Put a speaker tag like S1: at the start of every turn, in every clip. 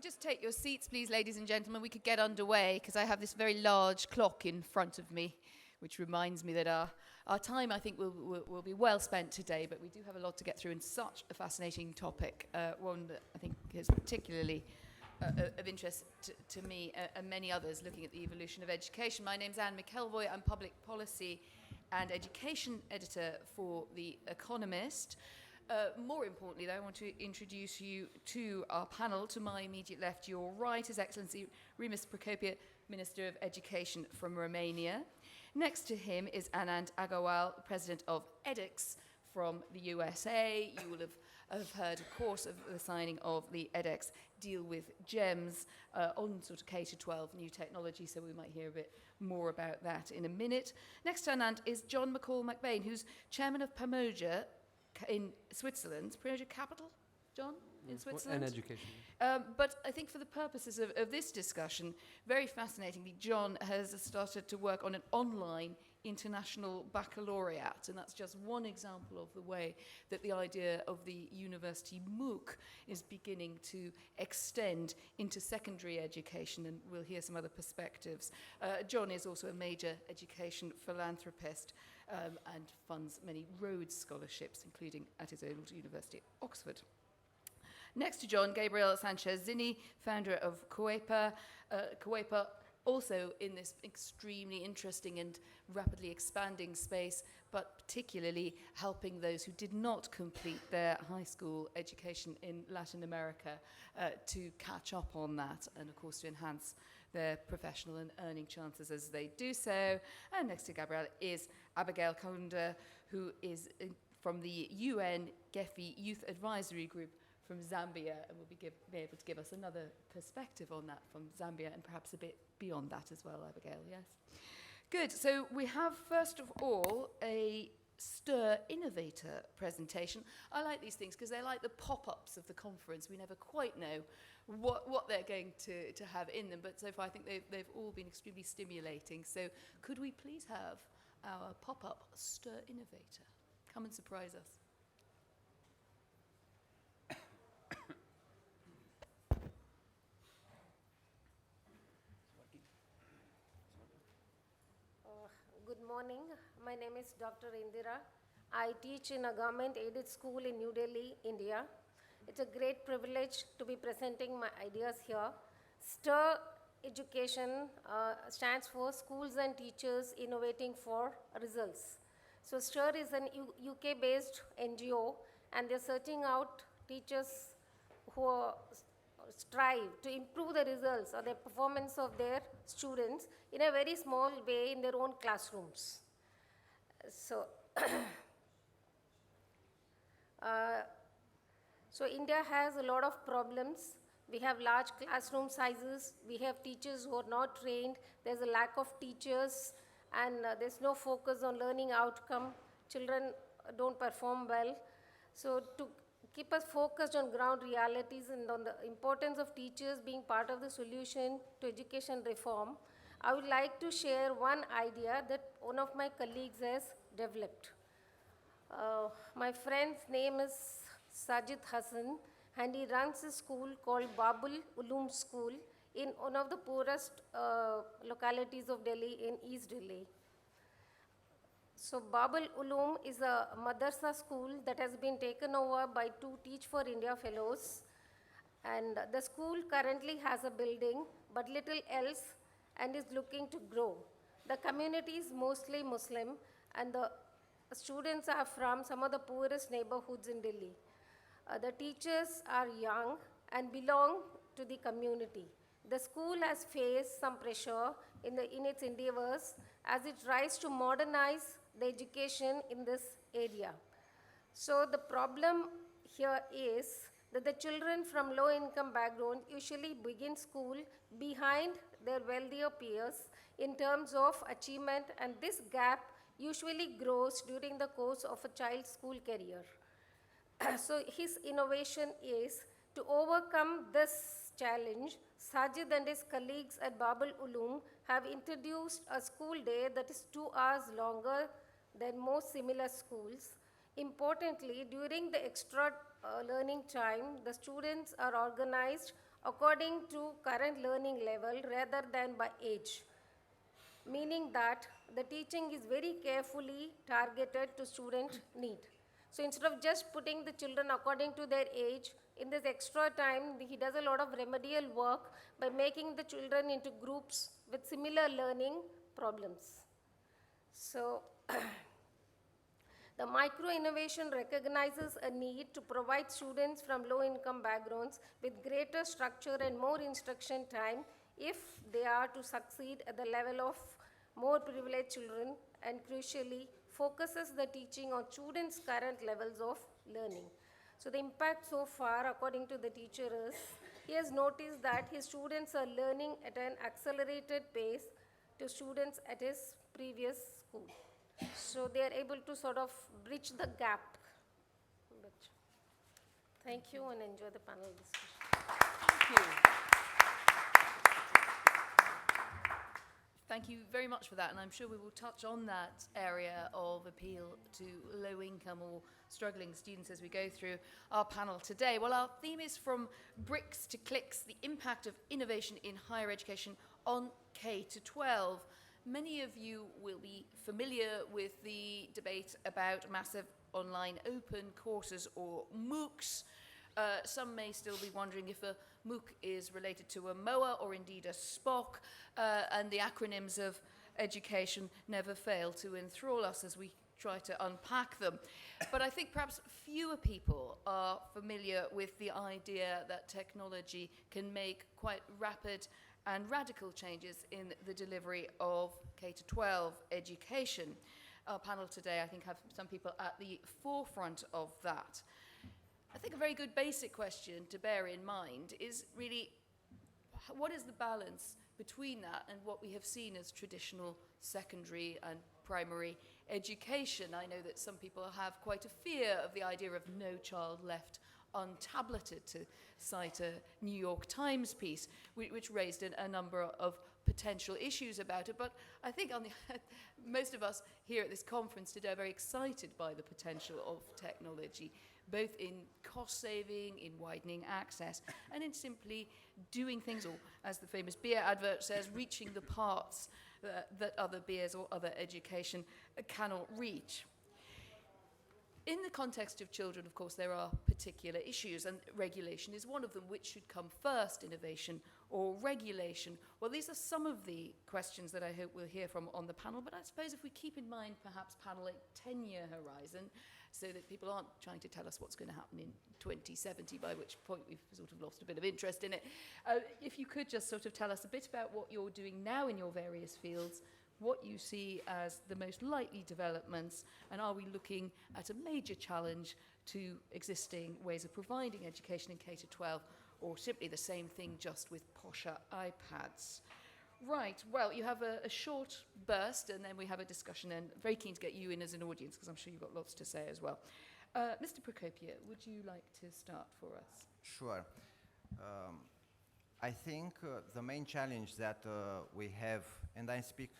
S1: could just take your seats, please, ladies and gentlemen, we could get underway, because I have this very large clock in front of me, which reminds me that our time, I think, will be well spent today, but we do have a lot to get through in such a fascinating topic, one that I think is particularly of interest to me and many others looking at the evolution of education. My name's Anne McElvoy. I'm Public Policy and Education Editor for The Economist. More importantly, though, I want to introduce you to our panel. To my immediate left, your right, His Excellency Remus Procopio, Minister of Education from Romania. Next to him is Anant Agarwal, President of edX from the USA. You will have heard, of course, of the signing of the edX deal with GEMS on sort of K-12 new technology, so we might hear a bit more about that in a minute. Next to Anant is John McCall MacBain, who's chairman of Pamoja in Switzerland. Pamoja capital, John, in Switzerland?
S2: And education.
S1: But I think for the purposes of this discussion, very fascinatingly, John has started to work on an online international baccalaureate, and that's just one example of the way that the idea of the university MOOC is beginning to extend into secondary education, and we'll hear some other perspectives. John is also a major education philanthropist and funds many Rhodes scholarships, including at his old university, Oxford. Next to John, Gabrielle Sanchez, founder of Cohorts. Cohorts also in this extremely interesting and rapidly expanding space, but particularly helping those who did not complete their high school education in Latin America to catch up on that, and of course to enhance their professional and earning chances as they do so. And next to Gabrielle is Abigail Cando, who is from the UN GESF Youth Advisory Group from Zambia, and will be able to give us another perspective on that from Zambia, and perhaps a bit beyond that as well, Abigail, yes? Good, so we have first of all a STIR Innovator presentation. I like these things because they're like the pop-ups of the conference. We never quite know what they're going to have in them, but so far I think they've all been extremely stimulating. So could we please have our pop-up STIR Innovator come and surprise us?
S3: Good morning. My name is Dr. Indira. I teach in a government-aided school in New Delhi, India. It's a great privilege to be presenting my ideas here. STIR Education stands for Schools and Teachers Innovating for Results. So STIR is an UK-based NGO, and they're searching out teachers who strive to improve the results or the performance of their students in a very small way in their own classrooms. So, so India has a lot of problems. We have large classroom sizes. We have teachers who are not trained. There's a lack of teachers, and there's no focus on learning outcome. Children don't perform well. So to keep us focused on ground realities and on the importance of teachers being part of the solution to education reform, I would like to share one idea that one of my colleagues has developed. My friend's name is Sajid Hassan, and he runs a school called Babul Uloom School in one of the poorest localities of Delhi, in East Delhi. So Babul Uloom is a madrasa school that has been taken over by 2 Teach for India fellows. And the school currently has a building, but little else, and is looking to grow. The community is mostly Muslim, and the students are from some of the poorest neighborhoods in Delhi. The teachers are young and belong to the community. The school has faced some pressure in its endeavors as it tries to modernize the education in this area. So the problem here is that the children from low-income background usually begin school behind their wealthier peers in terms of achievement, and this gap usually grows during the course of a child's school career. So his innovation is to overcome this challenge. Sajid and his colleagues at Babul Uloom have introduced a school day that is 2 hours longer than most similar schools. Importantly, during the extra learning time, the students are organized according to current learning level rather than by age, meaning that the teaching is very carefully targeted to student need. So instead of just putting the children according to their age, in this extra time, he does a lot of remedial work by making the children into groups with similar learning problems. So the micro-innovation recognizes a need to provide students from low-income backgrounds with greater structure and more instruction time if they are to succeed at the level of more privileged children, and crucially focuses the teaching on students' current levels of learning. So the impact so far, according to the teacher, is he has noticed that his students are learning at an accelerated pace to students at his previous school. So they are able to sort of bridge the gap. Thank you and enjoy the panel discussion.
S1: Thank you. Thank you very much for that, and I'm sure we will touch on that area of appeal to low-income or struggling students as we go through our panel today. Well, our theme is From Bricks to Clicks, the impact of innovation in higher education on K-12. Many of you will be familiar with the debate about massive online open courses or MOOCs. Some may still be wondering if a MOOC is related to a MOA or indeed a SPOC, and the acronyms of education never fail to enthrall us as we try to unpack them. But I think perhaps fewer people are familiar with the idea that technology can make quite rapid and radical changes in the delivery of K-12 education. Our panel today, I think, have some people at the forefront of that. I think a very good basic question to bear in mind is really, what is the balance between that and what we have seen as traditional secondary and primary education? I know that some people have quite a fear of the idea of no child left untableted, to cite a New York Times piece, which raised a number of potential issues about it. But I think most of us here at this conference today are very excited by the potential of technology, both in cost saving, in widening access, and in simply doing things, or as the famous beer advert says, reaching the parts that other beers or other education cannot reach. In the context of children, of course, there are particular issues, and regulation is one of them. Which should come first, innovation or regulation? Well, these are some of the questions that I hope we'll hear from on the panel, but I suppose if we keep in mind perhaps panel a 10-year horizon, so that people aren't trying to tell us what's going to happen in 2070, by which point we've sort of lost a bit of interest in it. If you could just sort of tell us a bit about what you're doing now in your various fields, what you see as the most likely developments, and are we looking at a major challenge to existing ways of providing education in K-12, or simply the same thing just with posher iPads? Right, well, you have a short burst, and then we have a discussion, and very keen to get you in as an audience, because I'm sure you've got lots to say as well. Mr. Procopio, would you like to start for us?
S2: Sure. I think the main challenge that we have, and I speak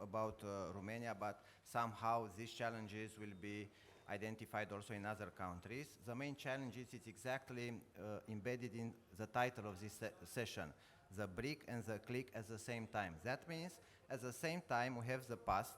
S2: about Romania, but somehow these challenges will be identified also in other countries. The main challenge is it's exactly embedded in the title of this session, the brick and the click at the same time. That means at the same time we have the past,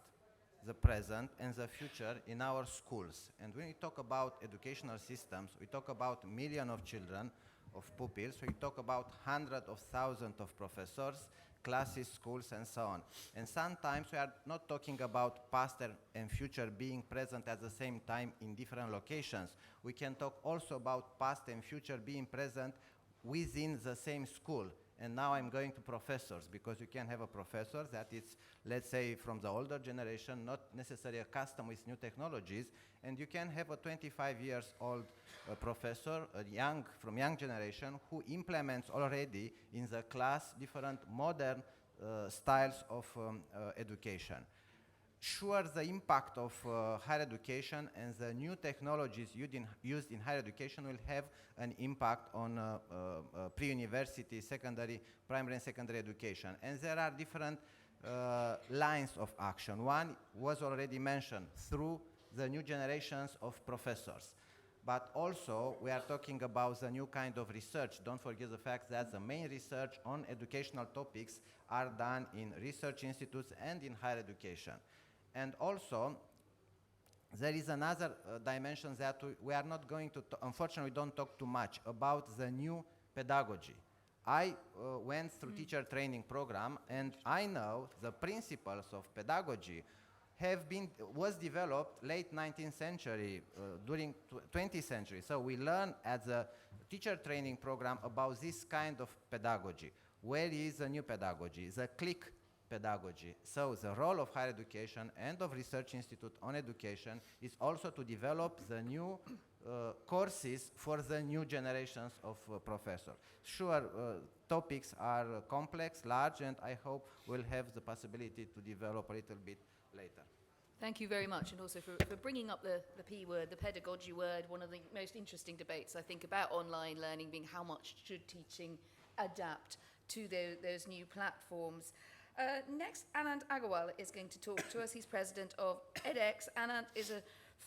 S2: the present, and the future in our schools. And when we talk about educational systems, we talk about millions of children, of pupils, we talk about hundreds of thousands of professors, classes, schools, and so on. And sometimes we are not talking about past and future being present at the same time in different locations. We can talk also about past and future being present within the same school. And now I'm going to professors, because you can have a professor that is, let's say, from the older generation, not necessarily accustomed with new technologies, and you can have a 25 years old professor, from young generation, who implements already in the class different modern styles of education. Sure, the impact of higher education and the new technologies used in higher education will have an impact on pre-university, secondary, primary and secondary education. And there are different lines of action. One was already mentioned, through the new generations of professors. but also we are talking about the new kind of research. Don't forget the fact that the main research on educational topics are done in research institutes and in higher education. And also, there is another dimension that we are not going to, unfortunately, we don't talk too much about the new pedagogy. I went through teacher training program, and I know the principles of pedagogy was developed late 19th century, during 20th century. So we learn at the teacher training program about this kind of pedagogy. Where is the new pedagogy? The click pedagogy. So the role of higher education and of research institute on education is also to develop the new courses for the new generations of professors. Sure, topics are complex, large, and I hope we'll have the possibility to develop a little bit later.
S1: Thank you very much, and also for bringing up the P word, the pedagogy word. One of the most interesting debates, I think, about online learning being how much should teaching adapt to those new platforms. Next, Anant Agarwal is going to talk to us. He's president of edX. Anant is a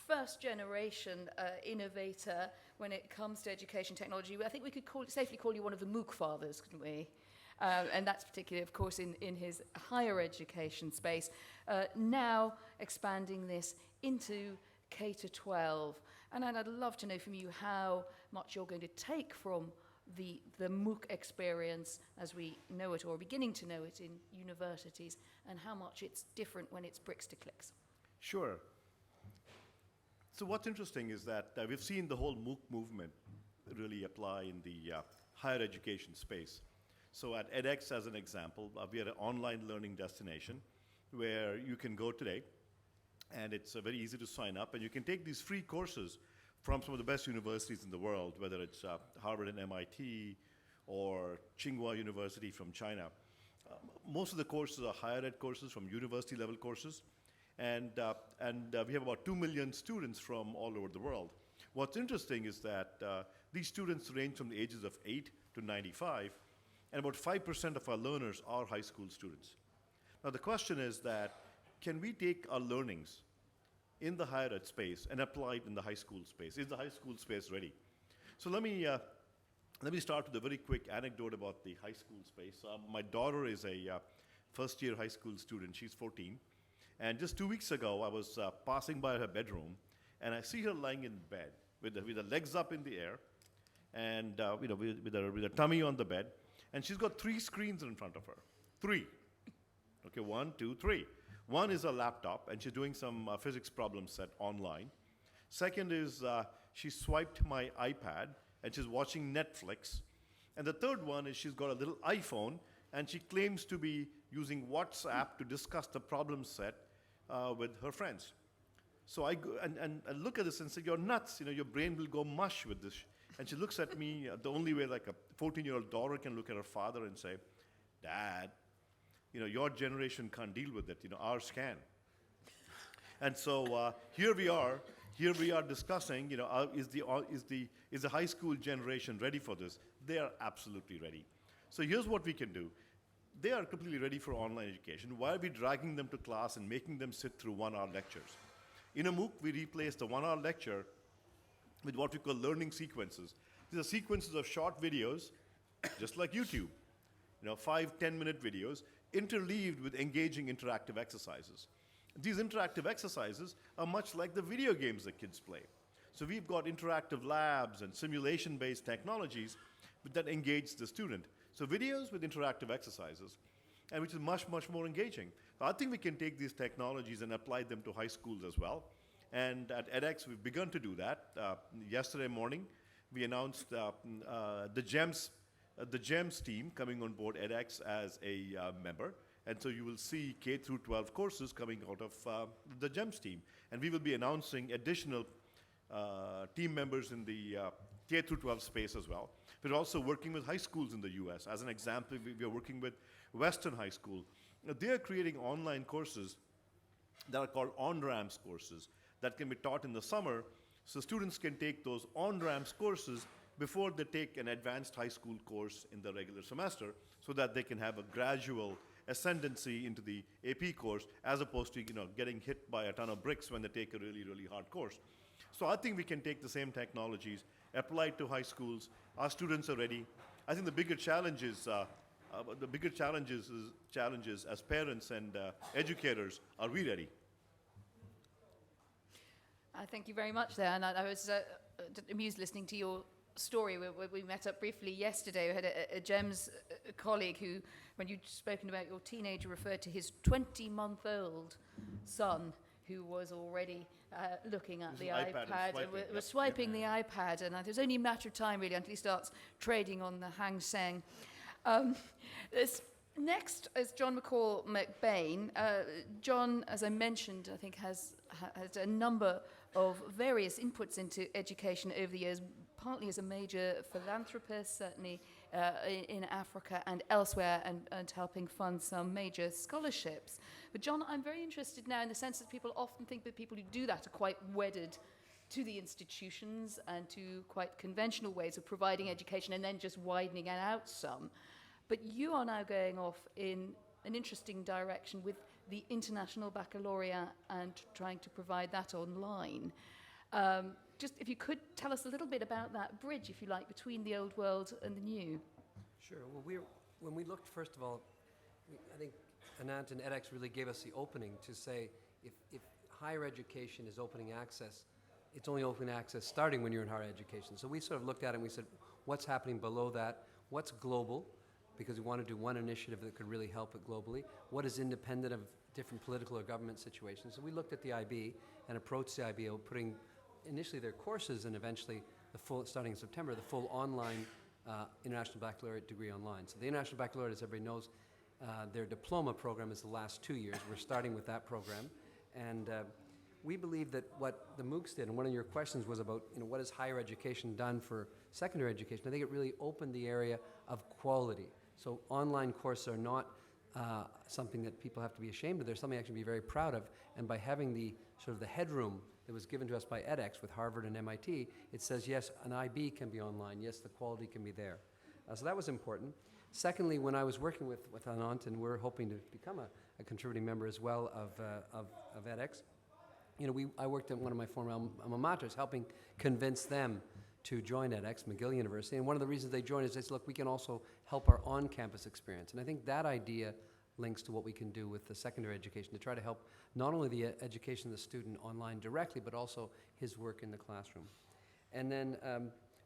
S1: first-generation innovator when it comes to education technology. I think we could safely call you one of the MOOC fathers, couldn't we? And that's particularly, of course, in his higher education space. Now expanding this into K-12. And I'd love to know from you how much you're going to take from the MOOC experience as we know it, or beginning to know it in universities, and how much it's different when it's bricks to clicks.
S4: Sure. So what's interesting is that we've seen the whole MOOC movement really apply in the higher education space. So at edX, as an example, we are an online learning destination where you can go today, and it's very easy to sign up, and you can take these free courses from some of the best universities in the world, whether it's Harvard and MIT or Tsinghua University from China. Most of the courses are higher ed courses, from university level courses, and we have about 2 million students from all over the world. What's interesting is that these students range from the ages of 8 to 95, and about 5% of our learners are high school students. Now the question is that, can we take our learnings in the higher ed space and apply it in the high school space? Is the high school space ready? So let me start with a very quick anecdote about the high school space. My daughter is a first-year high school student. She's 14. And just 2 weeks ago, I was passing by her bedroom, and I see her lying in bed with her legs up in the air, and with her tummy on the bed. And she's got 3 screens in front of her. 3. Okay, 1, 2, 3. One is a laptop, and she's doing some physics problem set online. Second is she swiped my iPad, and she's watching Netflix. And the third one is she's got a little iPhone, and she claims to be using WhatsApp to discuss the problem set with her friends. So I go and look at this and say, "You're nuts, your brain will go mush with this." And she looks at me the only way like a 14-year-old daughter can look at her father and say, "Dad, your generation can't deal with it, ours can." And so here we are discussing, is the high school generation ready for this? They are absolutely ready. So here's what we can do. They are completely ready for online education. Why are we dragging them to class and making them sit through 1-hour lectures? In a MOOC, we replaced the 1-hour lecture with what we call learning sequences. These are sequences of short videos, just like YouTube, 5, 10-minute videos, interleaved with engaging interactive exercises. These interactive exercises are much like the video games that kids play. So we've got interactive labs and simulation-based technologies that engage the student. So videos with interactive exercises, and which is much, much more engaging. So I think we can take these technologies and apply them to high schools as well. And at edX, we've begun to do that. Yesterday morning, we announced the GEMS team coming on board edX as a member. And so you will see K through 12 courses coming out of the GEMS team. And we will be announcing additional team members in the K through 12 space as well. We're also working with high schools in the US. As an example, we are working with Western High School. They are creating online courses that are called on-ramps courses that can be taught in the summer, so students can take those on-ramps courses before they take an advanced high school course in the regular semester, so that they can have a gradual ascendancy into the AP course, as opposed to getting hit by a ton of bricks when they take a really, really hard course. So I think we can take the same technologies, apply it to high schools. Our students are ready. I think the bigger challenges as parents and educators, are we ready?
S1: Thank you very much there. And I was amused listening to your story. We met up briefly yesterday. We had a GEMS colleague who, when you'd spoken about your teenager, referred to his 20-month-old son who was already looking at the iPad and was swiping the iPad. And it was only a matter of time, really, until he starts trading on the Hang Seng. Next is John McCall MacBain. John, as I mentioned, I think has a number of various inputs into education over the years, partly as a major philanthropist, certainly in Africa and elsewhere, and helping fund some major scholarships. But John, I'm very interested now in the sense that people often think that people who do that are quite wedded to the institutions and to quite conventional ways of providing education and then just widening it out some. But you are now going off in an interesting direction with the International Baccalaureate and trying to provide that online. Just if you could tell us a little bit about that bridge, if you like, between the old world and the new.
S5: Sure. Well, when we looked, first of all, I think Anant and edX really gave us the opening to say if higher education is opening access, it's only open access starting when you're in higher education. So we sort of looked at it and we said, what's happening below that? What's global? Because we want to do one initiative that could really help it globally. What is independent of different political or government situations? So we looked at the IB and approached the IB putting initially their courses and eventually the full, starting in September, the full online International Baccalaureate degree online. So the International Baccalaureate, as everybody knows, their diploma program is the last 2 years. We're starting with that program. And we believe that what the MOOCs did, and one of your questions was about, what has higher education done for secondary education? I think it really opened the area of quality. So online courses are not something that people have to be ashamed of. They're something I can be very proud of. And by having the sort of the headroom that was given to us by edX with Harvard and MIT, it says, yes, an IB can be online. Yes, the quality can be there. So that was important. Secondly, when I was working with Anant, and we're hoping to become a contributing member as well of edX, I worked at one of my former alma maters, helping convince them to join edX, McGill University. And one of the reasons they joined is they said, look, we can also help our on-campus experience. And I think that idea links to what we can do with the secondary education to try to help not only the education of the student online directly, but also his work in the classroom. And then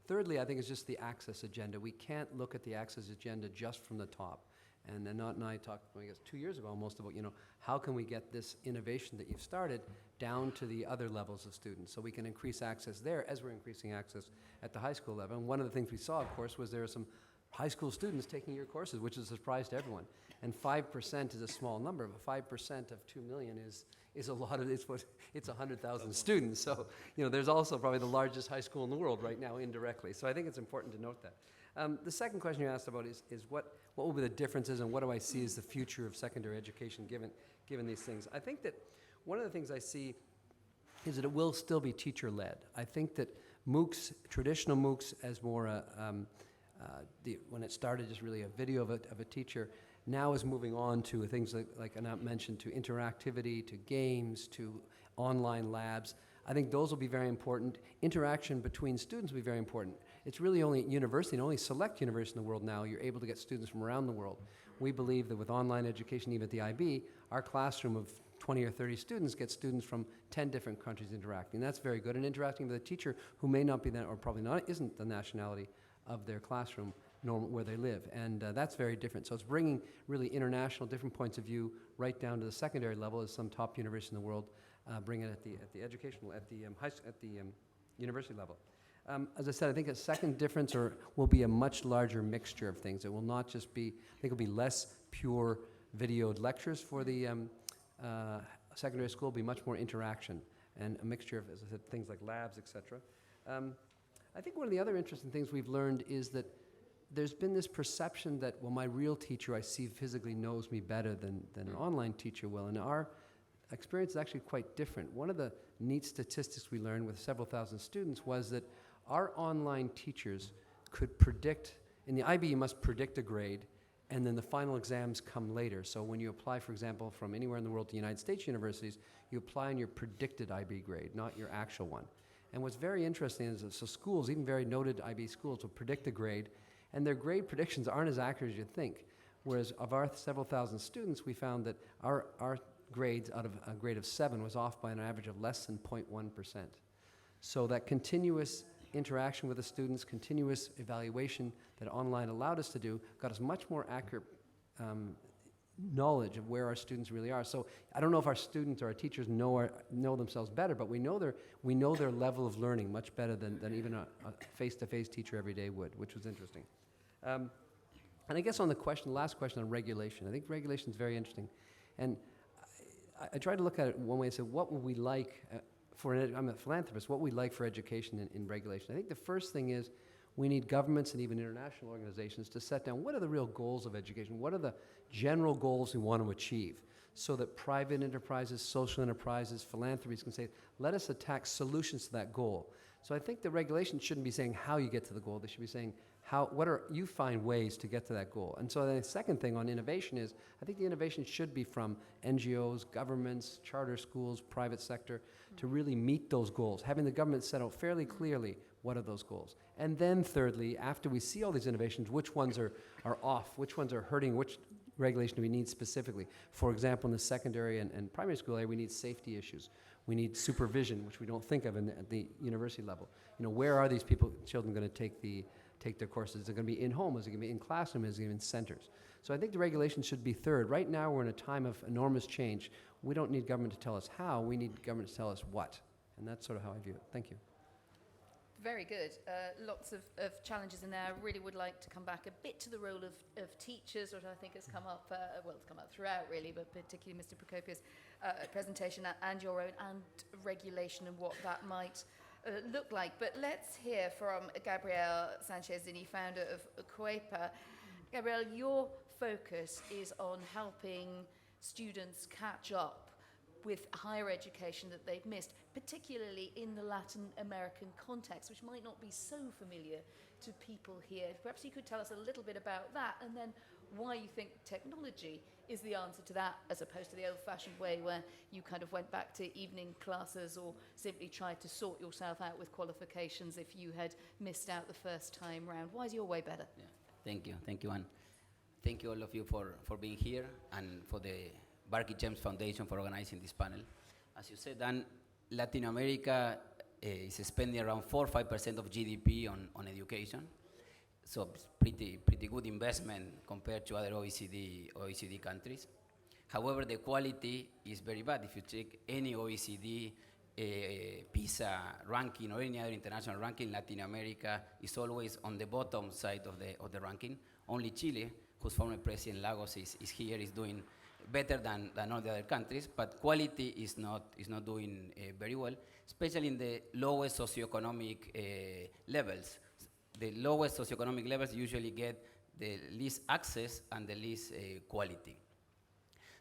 S5: thirdly, I think it's just the access agenda. We can't look at the access agenda just from the top. And Anant and I talked, I guess, 2 years ago almost about, how can we get this innovation that you've started down to the other levels of students so we can increase access there as we're increasing access at the high school level. And one of the things we saw, of course, was there are some high school students taking your courses, which is a surprise to everyone. And 5% is a small number, but 5% of 2 million is a lot of, it's 100,000 students. So, there's also probably the largest high school in the world right now indirectly. So I think it's important to note that. The second question you asked about is what will be the differences and what do I see as the future of secondary education given these things? I think that one of the things I see is that it will still be teacher-led. I think that MOOCs, traditional MOOCs, as more when it started just really a video of a teacher, now is moving on to things like Anant mentioned, to interactivity, to games, to online labs. I think those will be very important. Interaction between students will be very important. It's really only at university, and only select universities in the world now, you're able to get students from around the world. We believe that with online education, even at the IB, our classroom of 20 or 30 students gets students from 10 different countries interacting. That's very good. And interacting with a teacher who may not be that, or probably not, isn't the nationality of their classroom, nor where they live. And that's very different. So it's bringing really international, different points of view right down to the secondary level, as some top universities in the world bring it at the educational, at the university level. As I said, I think a second difference will be a much larger mixture of things. It will not just be, I think it will be less pure videoed lectures for the secondary school, be much more interaction and a mixture of, as I said, things like labs, etc. I think one of the other interesting things we've learned is that there's been this perception that, well, my real teacher I see physically knows me better than an online teacher will, and our experience is actually quite different. One of the neat statistics we learned with several thousand students was that our online teachers could predict, in the IB you must predict a grade, and then the final exams come later. So when you apply, for example, from anywhere in the world to United States universities, you apply on your predicted IB grade, not your actual one. And what's very interesting is that so schools, even very noted IB schools, will predict a grade, and their grade predictions aren't as accurate as you'd think. Whereas of our several thousand students, we found that our grades out of a grade of 7 was off by an average of less than 0.1%. So that continuous interaction with the students, continuous evaluation that online allowed us to do, got us much more accurate knowledge of where our students really are. So I don't know if our students or our teachers know themselves better, but we know their level of learning much better than even a face-to-face teacher every day would, which was interesting. And I guess on the last question on regulation, I think regulation is very interesting. And I tried to look at it one way and say, what would we like I'm a philanthropist, what we like for education in regulation. I think the first thing is we need governments and even international organizations to set down what are the real goals of education, what are the general goals we want to achieve, so that private enterprises, social enterprises, philanthropies can say, let us attack solutions to that goal. So I think the regulation shouldn't be saying how you get to the goal, they should be saying you find ways to get to that goal. And so the second thing on innovation is, I think the innovation should be from NGOs, governments, charter schools, private sector, to really meet those goals, having the government set out fairly clearly what are those goals. And then thirdly, after we see all these innovations, which ones are off, which ones are hurting, which regulation do we need specifically? For example, in the secondary and primary school area, we need safety issues. We need supervision, which we don't think of at the university level. Where are these children going to take their courses? Is it going to be in-home? Is it going to be in classroom? Is it going to be in centers? So I think the regulation should be third. Right now, we're in a time of enormous change. We don't need government to tell us how. We need government to tell us what. And that's sort of how I view it. Thank you.
S1: Very good. Lots of challenges in there. I really would like to come back a bit to the role of teachers, which I think has come up, it's come up throughout really, but particularly Mr. Procopio's presentation and your own, and regulation and what that might look like. But let's hear from Gabrielle Sanchez, founder of Cohorts. Gabrielle, your focus is on helping students catch up with higher education that they've missed, particularly in the Latin American context, which might not be so familiar to people here. Perhaps you could tell us a little bit about that, and then why you think technology is the answer to that, as opposed to the old-fashioned way where you kind of went back to evening classes or simply tried to sort yourself out with qualifications if you had missed out the first time round. Why is your way better?
S6: Yeah. Thank you, Anne. Thank you all of you for being here, and for the Barky James Foundation for organizing this panel. As you said, Dan, Latin America is spending around 4 or 5% of GDP on education. So it's pretty good investment compared to other OECD countries. However, the quality is very bad. If you check any OECD PISA ranking or any other international ranking, Latin America is always on the bottom side of the ranking. Only Chile, whose former president Lagos is here, is doing better than all the other countries, but quality is not doing very well, especially in the lowest socioeconomic levels. The lowest socioeconomic levels usually get the least access and the least quality.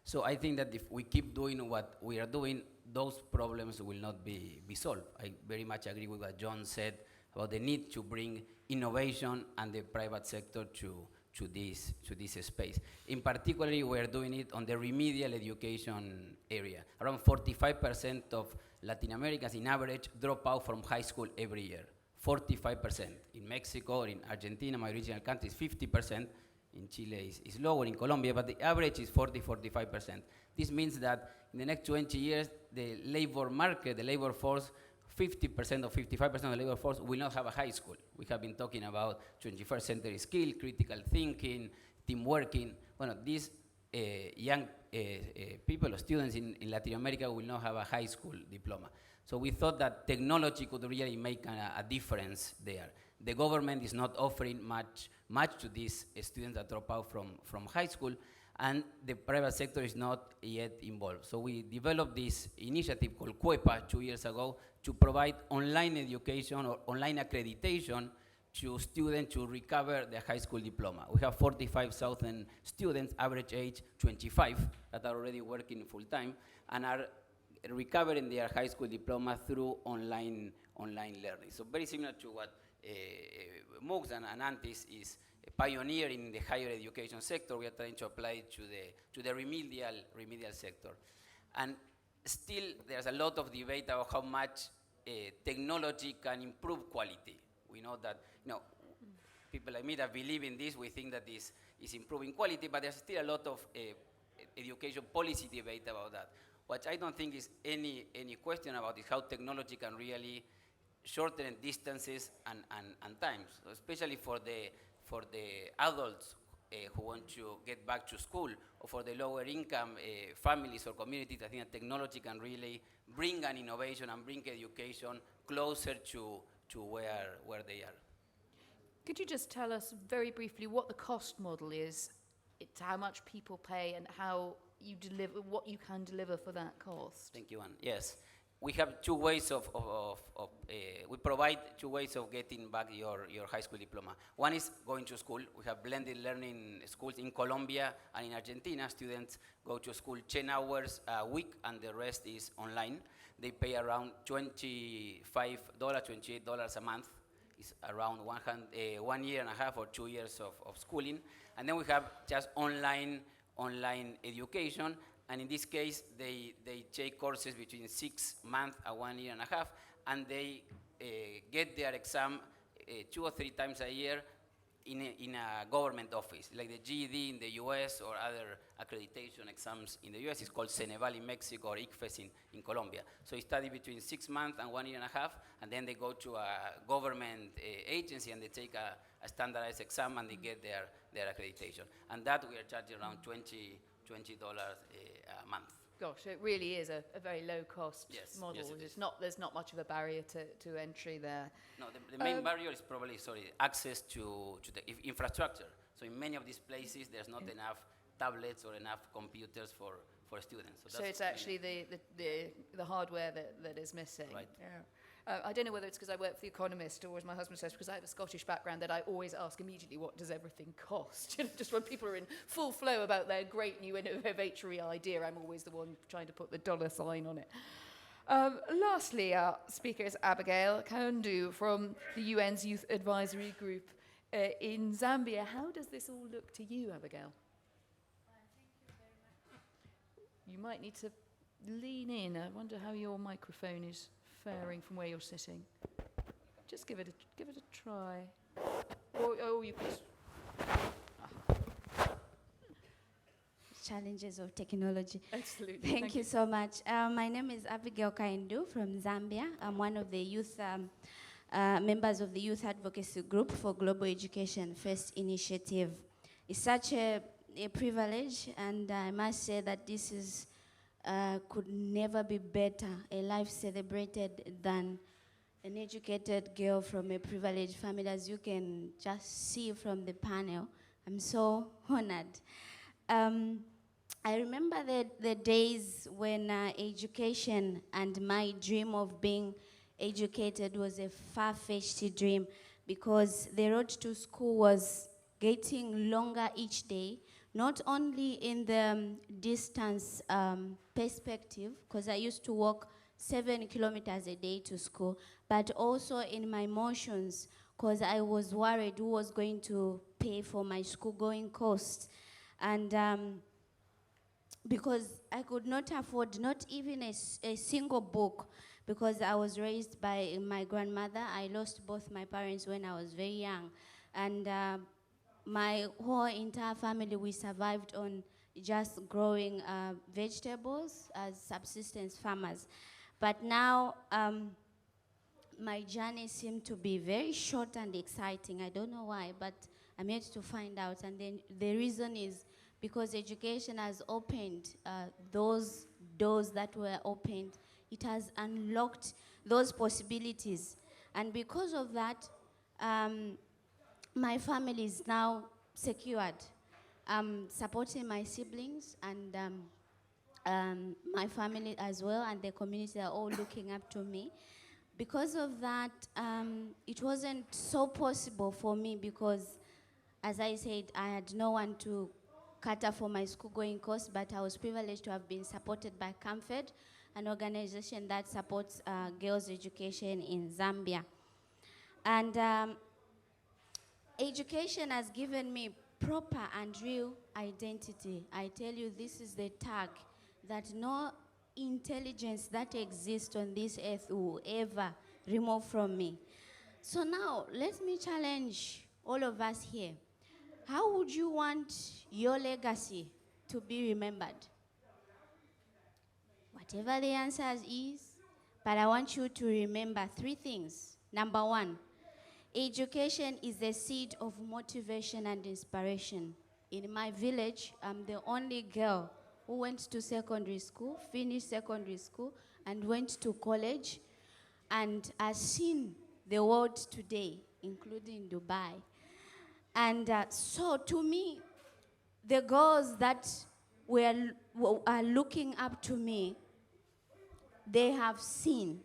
S6: So I think that if we keep doing what we are doing, those problems will not be solved. I very much agree with what John said about the need to bring innovation and the private sector to this space. In particular, we are doing it on the remedial education area. Around 45% of Latin Americans, in average, drop out from high school every year. 45%. In Mexico or in Argentina, my original country, is 50%. In Chile is lower, in Colombia, but the average is 45%. This means that in the next 20 years, the labor market, the labor force, 50% or 55% of the labor force will not have a high school. We have been talking about 21st century skill, critical thinking, team working. Well, these young people or students in Latin America will not have a high school diploma. So we thought that technology could really make a difference there. The government is not offering much to these students that drop out from high school, and the private sector is not yet involved. So we developed this initiative called CUEPA 2 years ago to provide online education or online accreditation to students to recover their high school diploma. We have 45,000 students, average age 25, that are already working full-time and are recovering their high school diploma through online learning. So very similar to what MOOCs and Anant is pioneering in the higher education sector. We are trying to apply it to the remedial sector. And still, there's a lot of debate about how much technology can improve quality. We know that, people like me that believe in this, we think that this is improving quality, but there's still a lot of education policy debate about that. What I don't think is any question about is how technology can really shorten distances and times, especially for the adults who want to get back to school, or for the lower income families or communities. I think that technology can really bring an innovation and bring education closer to where they are.
S1: Could you just tell us very briefly what the cost model is, it's how much people pay and how you deliver, what you can deliver for that cost?
S6: Thank you, Ann. Yes. We have two ways we provide two ways of getting back your high school diploma. One is going to school. We have blended learning schools in Colombia and in Argentina. Students go to school 10 hours a week and the rest is online. They pay around $25, $28 a month. It's around 1 year and a half or 2 years of schooling. And then we have just online education. And in this case, they take courses between 6 months and 1 year and a half, and they get their exam 2 or 3 times a year in a government office, like the GED in the US or other accreditation exams in the US. It's called Ceneval in Mexico or ICFES in Colombia. So they study between 6 months and 1 year and a half, and then they go to a government agency and they take a standardized exam and they get their accreditation. And that we are charging around $20 a month.
S1: Gosh, it really is a very low-cost model.
S6: Yes, it is.
S1: There's not much of a barrier to entry there.
S6: No, the main barrier is probably, access to the infrastructure. So in many of these places, there's not enough tablets or enough computers for students.
S1: So it's actually the hardware that is missing.
S6: Right.
S1: Yeah. I don't know whether it's because I work for The Economist or, as my husband says, because I have a Scottish background, that I always ask immediately, what does everything cost? Just when people are in full flow about their great new innovatory idea, I'm always the one trying to put the dollar sign on it. Lastly, our speaker is Abigail Cando from the UN's Youth Advisory Group in Zambia. How does this all look to you, Abigail?
S7: Thank you very much.
S1: You might need to lean in. I wonder how your microphone is faring from where you're sitting. Just give it a try. Or you could.
S7: Challenges of technology.
S1: Absolutely.
S7: Thank you so much. My name is Abigail Cando from Zambia. I'm one of the youth members of the Youth Advocacy Group for Global Education First Initiative. It's such a privilege, and I must say that this is could never be better, a life celebrated, than an educated girl from a privileged family, as you can just see from the panel. I'm so honored. I remember the days when education and my dream of being educated was a far-fetched dream, because the road to school was getting longer each day, not only in the distance perspective, because I used to walk 7 kilometers a day to school, but also in my emotions, because I was worried who was going to pay for my school-going costs. And because I could not afford not even a single book, because I was raised by my grandmother. I lost both my parents when I was very young. And my whole entire family, we survived on just growing vegetables as subsistence farmers. But now, my journey seemed to be very short and exciting. I don't know why, but I'm yet to find out. And then the reason is because education has opened those doors that were opened. It has unlocked those possibilities. And because of that, my family is now secured. I'm supporting my siblings and my family as well, and the community are all looking up to me. Because of that, it wasn't so possible for me because, as I said, I had no one to cater for my school-going costs, but I was privileged to have been supported by CAMFED, an organization that supports girls' education in Zambia. And education has given me proper and real identity. I tell you, this is the tag that no intelligence that exists on this earth will ever remove from me. So now, let me challenge all of us here. How would you want your legacy to be remembered? Whatever the answer is, but I want you to remember 3 things. Number 1, education is the seed of motivation and inspiration. In my village, I'm the only girl who went to secondary school, finished secondary school, and went to college, and has seen the world today, including Dubai. And so to me, the girls that are looking up to me, they have seen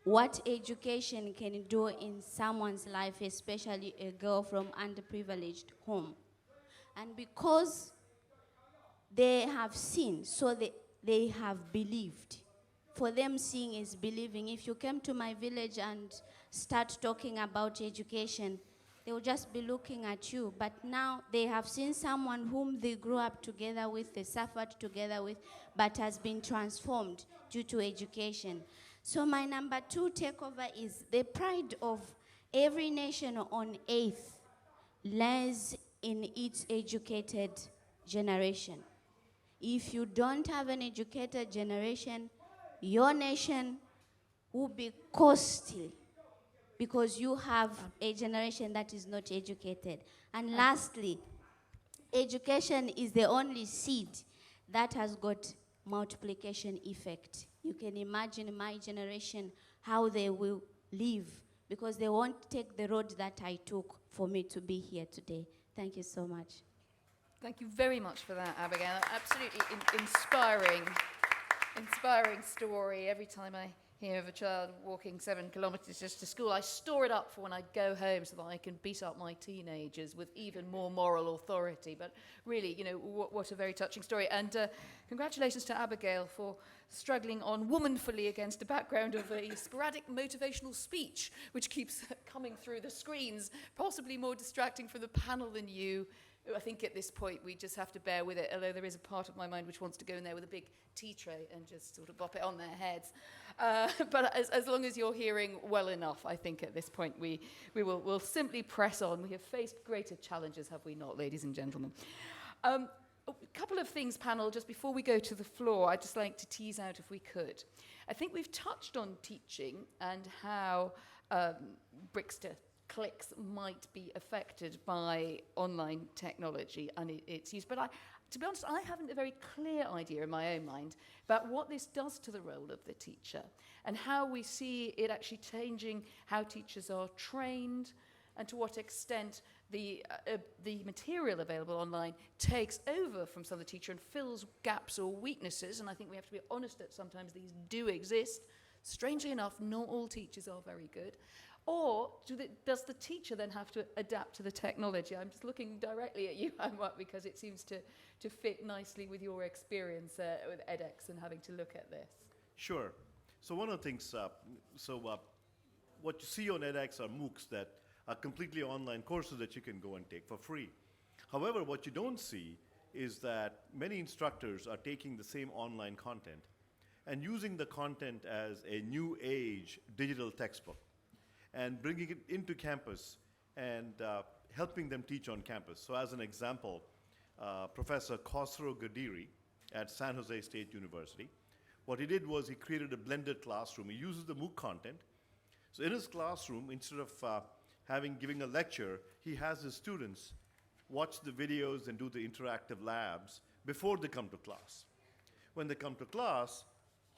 S7: what education can do in someone's life, especially a girl from underprivileged home. And because they have seen, so they have believed. For them, seeing is believing. If you came to my village and start talking about education, they will just be looking at you. But now they have seen someone whom they grew up together with, they suffered together with, but has been transformed due to education. So my number 2 takeover is the pride of every nation on earth lies in its educated generation. If you don't have an educated generation, your nation will be costly because you have a generation that is not educated. And lastly, education is the only seed that has got multiplication effect. You can imagine my generation, how they will live, because they won't take the road that I took for me to be here today. Thank you so much.
S1: Thank you very much for that, Abigail. Absolutely inspiring story. Every time I hear of a child walking 7 kilometres just to school, I store it up for when I go home so that I can beat up my teenagers with even more moral authority. But really, you know, what a very touching story. And congratulations to Abigail for struggling on womanfully against a background of a sporadic motivational speech, which keeps coming through the screens, possibly more distracting for the panel than you. I think at this point we just have to bear with it, although there is a part of my mind which wants to go in there with a big tea tray and just sort of bop it on their heads. But as long as you're hearing well enough, I think at this point we'll simply press on. We have faced greater challenges, have we not, ladies and gentlemen? A couple of things, panel, just before we go to the floor, I'd just like to tease out if we could. I think we've touched on teaching and how Brixton clicks might be affected by online technology and its use. But to be honest, I haven't a very clear idea in my own mind about what this does to the role of the teacher and how we see it actually changing how teachers are trained and to what extent the material available online takes over from some of the teacher and fills gaps or weaknesses. And I think we have to be honest that sometimes these do exist. Strangely enough, not all teachers are very good. Or does the teacher then have to adapt to the technology? I'm just looking directly at you, Anwar, because it seems to fit nicely with your experience with edX and having to look at this.
S4: Sure. So one of the things, what you see on edX are MOOCs that are completely online courses that you can go and take for free. However, what you don't see is that many instructors are taking the same online content and using the content as a new age digital textbook and bringing it into campus and helping them teach on campus. So as an example, Professor Khosrow Gadiri at San Jose State University, what he did was he created a blended classroom. He uses the MOOC content. So in his classroom, instead of giving a lecture, he has his students watch the videos and do the interactive labs before they come to class. When they come to class,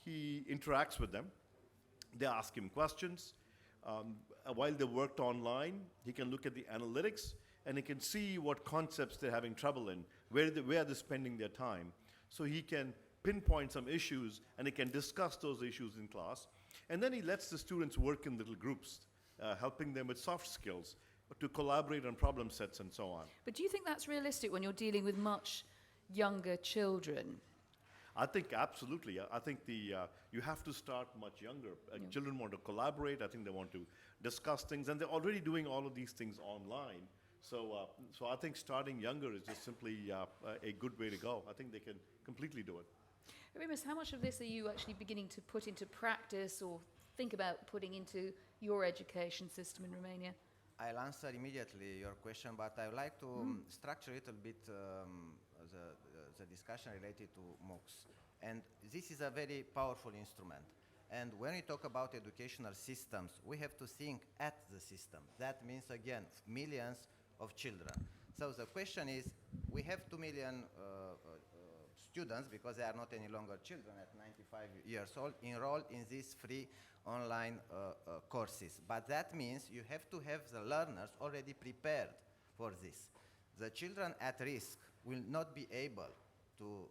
S4: he interacts with them. They ask him questions. While they worked online, he can look at the analytics and he can see what concepts they're having trouble in, where they're spending their time. So he can pinpoint some issues and he can discuss those issues in class. And then he lets the students work in little groups, helping them with soft skills, to collaborate on problem sets and so on.
S1: But do you think that's realistic when you're dealing with much younger children?
S4: I think absolutely. I think you have to start much younger. Children want to collaborate. I think they want to discuss things, and they're already doing all of these things online. So I think starting younger is just simply a good way to go. I think they can completely do it.
S1: Remus, how much of this are you actually beginning to put into practice or think about putting into your education system in Romania?
S2: I'll answer immediately your question, but I would like to structure a little bit the discussion related to MOOCs. And this is a very powerful instrument. And when we talk about educational systems, we have to think at the system. That means, again, millions of children. So the question is, we have 2 million students, because they are not any longer children at 95 years old, enrolled in these free online courses. But that means you have to have the learners already prepared for this. The children at risk will not be able to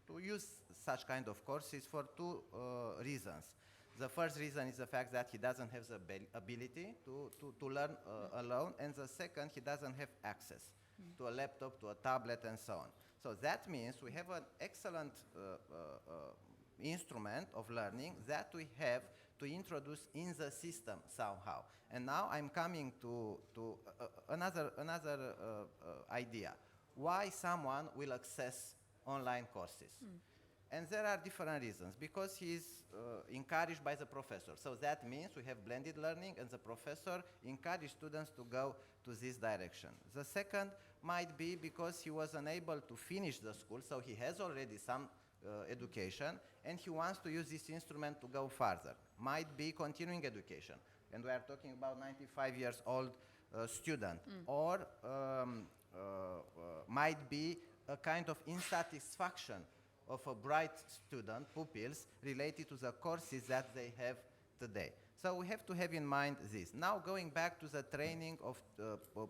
S2: to use such kind of courses for two reasons. The first reason is the fact that he doesn't have the ability to learn alone, and the second, he doesn't have access to a laptop, to a tablet, and so on. So that means we have an excellent instrument of learning that we have to introduce in the system somehow. And now I'm coming to another idea. Why someone will access online courses? And there are different reasons. Because he is encouraged by the professor. So that means we have blended learning, and the professor encourages students to go to this direction. The second might be because he was unable to finish the school, so he has already some education, and he wants to use this instrument to go further. Might be continuing education, and we are talking about 95 years old student, or might be a kind of insatisfaction of a bright student, pupils, related to the courses that they have today. So we have to have in mind this. Now going back to the training of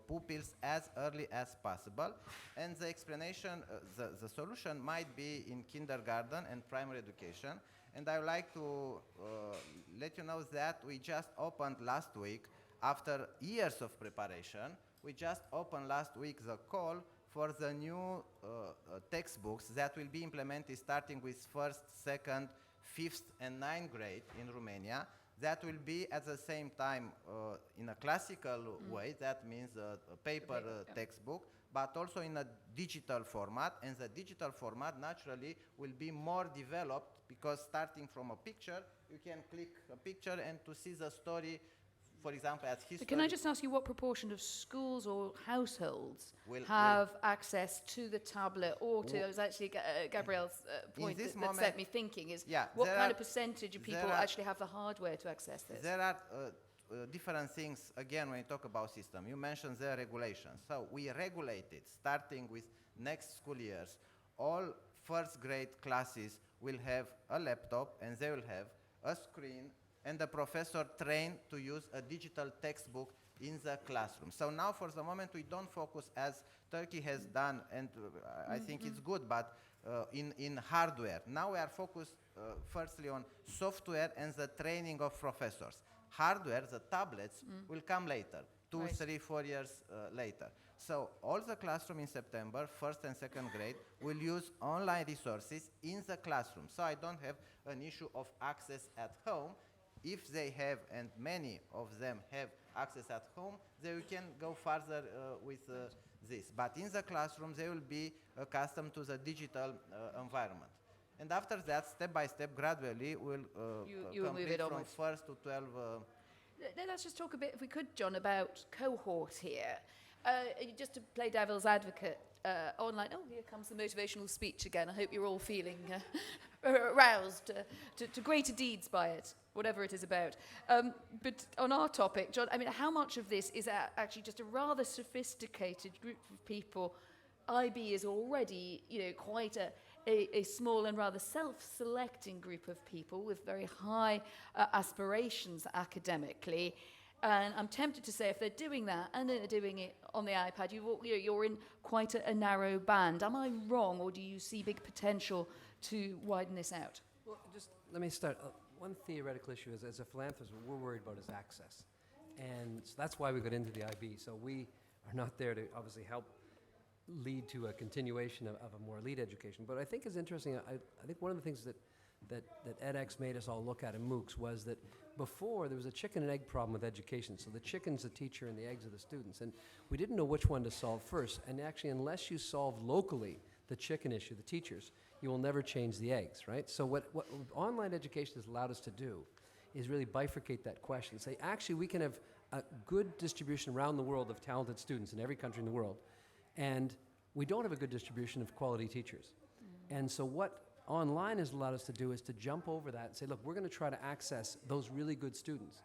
S2: pupils as early as possible, and the explanation, the solution might be in kindergarten and primary education. And I would like to let you know that we just opened last week, after years of preparation, we just opened last week the call for the new textbooks that will be implemented starting with 1st, 2nd, 5th, and 9th grade in Romania. That will be at the same time in a classical way, that means a paper textbook, but also in a digital format. And the digital format naturally will be more developed, because starting from a picture, you can click a picture and to see the story, for example, as history.
S1: Can I just ask you what proportion of schools or households
S2: will
S1: have access to the tablet or to, it was actually Gabrielle's point that set me thinking, is what kind of percentage of people actually have the hardware to access this?
S2: There are different things, again, when you talk about system. You mentioned the regulations. So we regulate it, starting with next school years. All first grade classes will have a laptop, and they will have a screen, and the professor trained to use a digital textbook in the classroom. So now for the moment we don't focus, as Turkey has done, and I think it's good, but in hardware. Now we are focused firstly on software and the training of professors. Hardware, the tablets, will come later, 2, 3, 4 years later. So all the classroom in September, 1st and 2nd grade, will use online resources in the classroom. So I don't have an issue of access at home. If they have, and many of them have access at home, they can go further with this. But in the classroom, they will be accustomed to the digital environment. And after that, step by step, gradually, we'll complete from 1st to 12.
S1: Let's just talk a bit, if we could, John, about cohort here. Just to play devil's advocate online. Oh, here comes the motivational speech again. I hope you're all feeling aroused to greater deeds by it, whatever it is about. But on our topic, John, I mean, how much of this is actually just a rather sophisticated group of people? IB is already, quite a small and rather self-selecting group of people with very high aspirations academically. And I'm tempted to say, if they're doing that and they're doing it on the iPad, you're in quite a narrow band. Am I wrong, or do you see big potential to widen this out?
S5: Well, just let me start. One theoretical issue is, as a philanthropist, what we're worried about is access. And so that's why we got into the IB. So we are not there to obviously help lead to a continuation of a more elite education. But I think it's interesting, I think one of the things that edX made us all look at in MOOCs was that before there was a chicken and egg problem with education. So the chicken's the teacher and the eggs are the students. And we didn't know which one to solve first. And actually, unless you solve locally the chicken issue, the teachers, you will never change the eggs, right? So what online education has allowed us to do is really bifurcate that question. Say, actually, we can have a good distribution around the world of talented students in every country in the world, and we don't have a good distribution of quality teachers. And so what online has allowed us to do is to jump over that and say, look, we're going to try to access those really good students.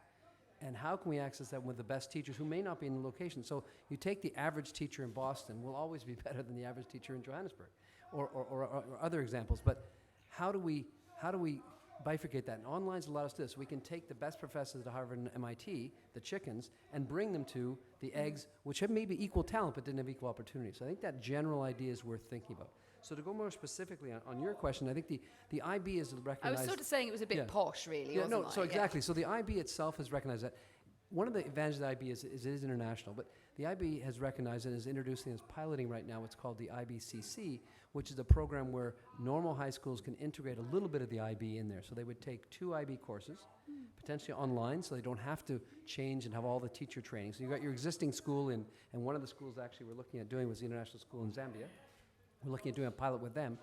S5: And how can we access them with the best teachers who may not be in the location? So you take the average teacher in Boston will always be better than the average teacher in Johannesburg, or other examples. But how do we bifurcate that? And online's allowed us to do this. We can take the best professors at Harvard and MIT, the chickens, and bring them to the eggs, which have maybe equal talent but didn't have equal opportunity. So I think that general idea is worth thinking about. So to go more specifically on your question, I think the IB is recognized.
S1: I was sort of saying it was a bit posh, really,
S5: Yeah,
S1: wasn't
S5: no,
S1: I?
S5: so exactly. So the IB itself has recognized that. One of the advantages of the IB is it is international, but the IB has recognized and is introducing, is piloting right now what's called the IBCC, which is a program where normal high schools can integrate a little bit of the IB in there. So they would take 2 IB courses, potentially online, so they don't have to change and have all the teacher training. So you've got your existing school, and one of the schools actually we're looking at doing was the International School in Zambia. We're looking at doing a pilot with them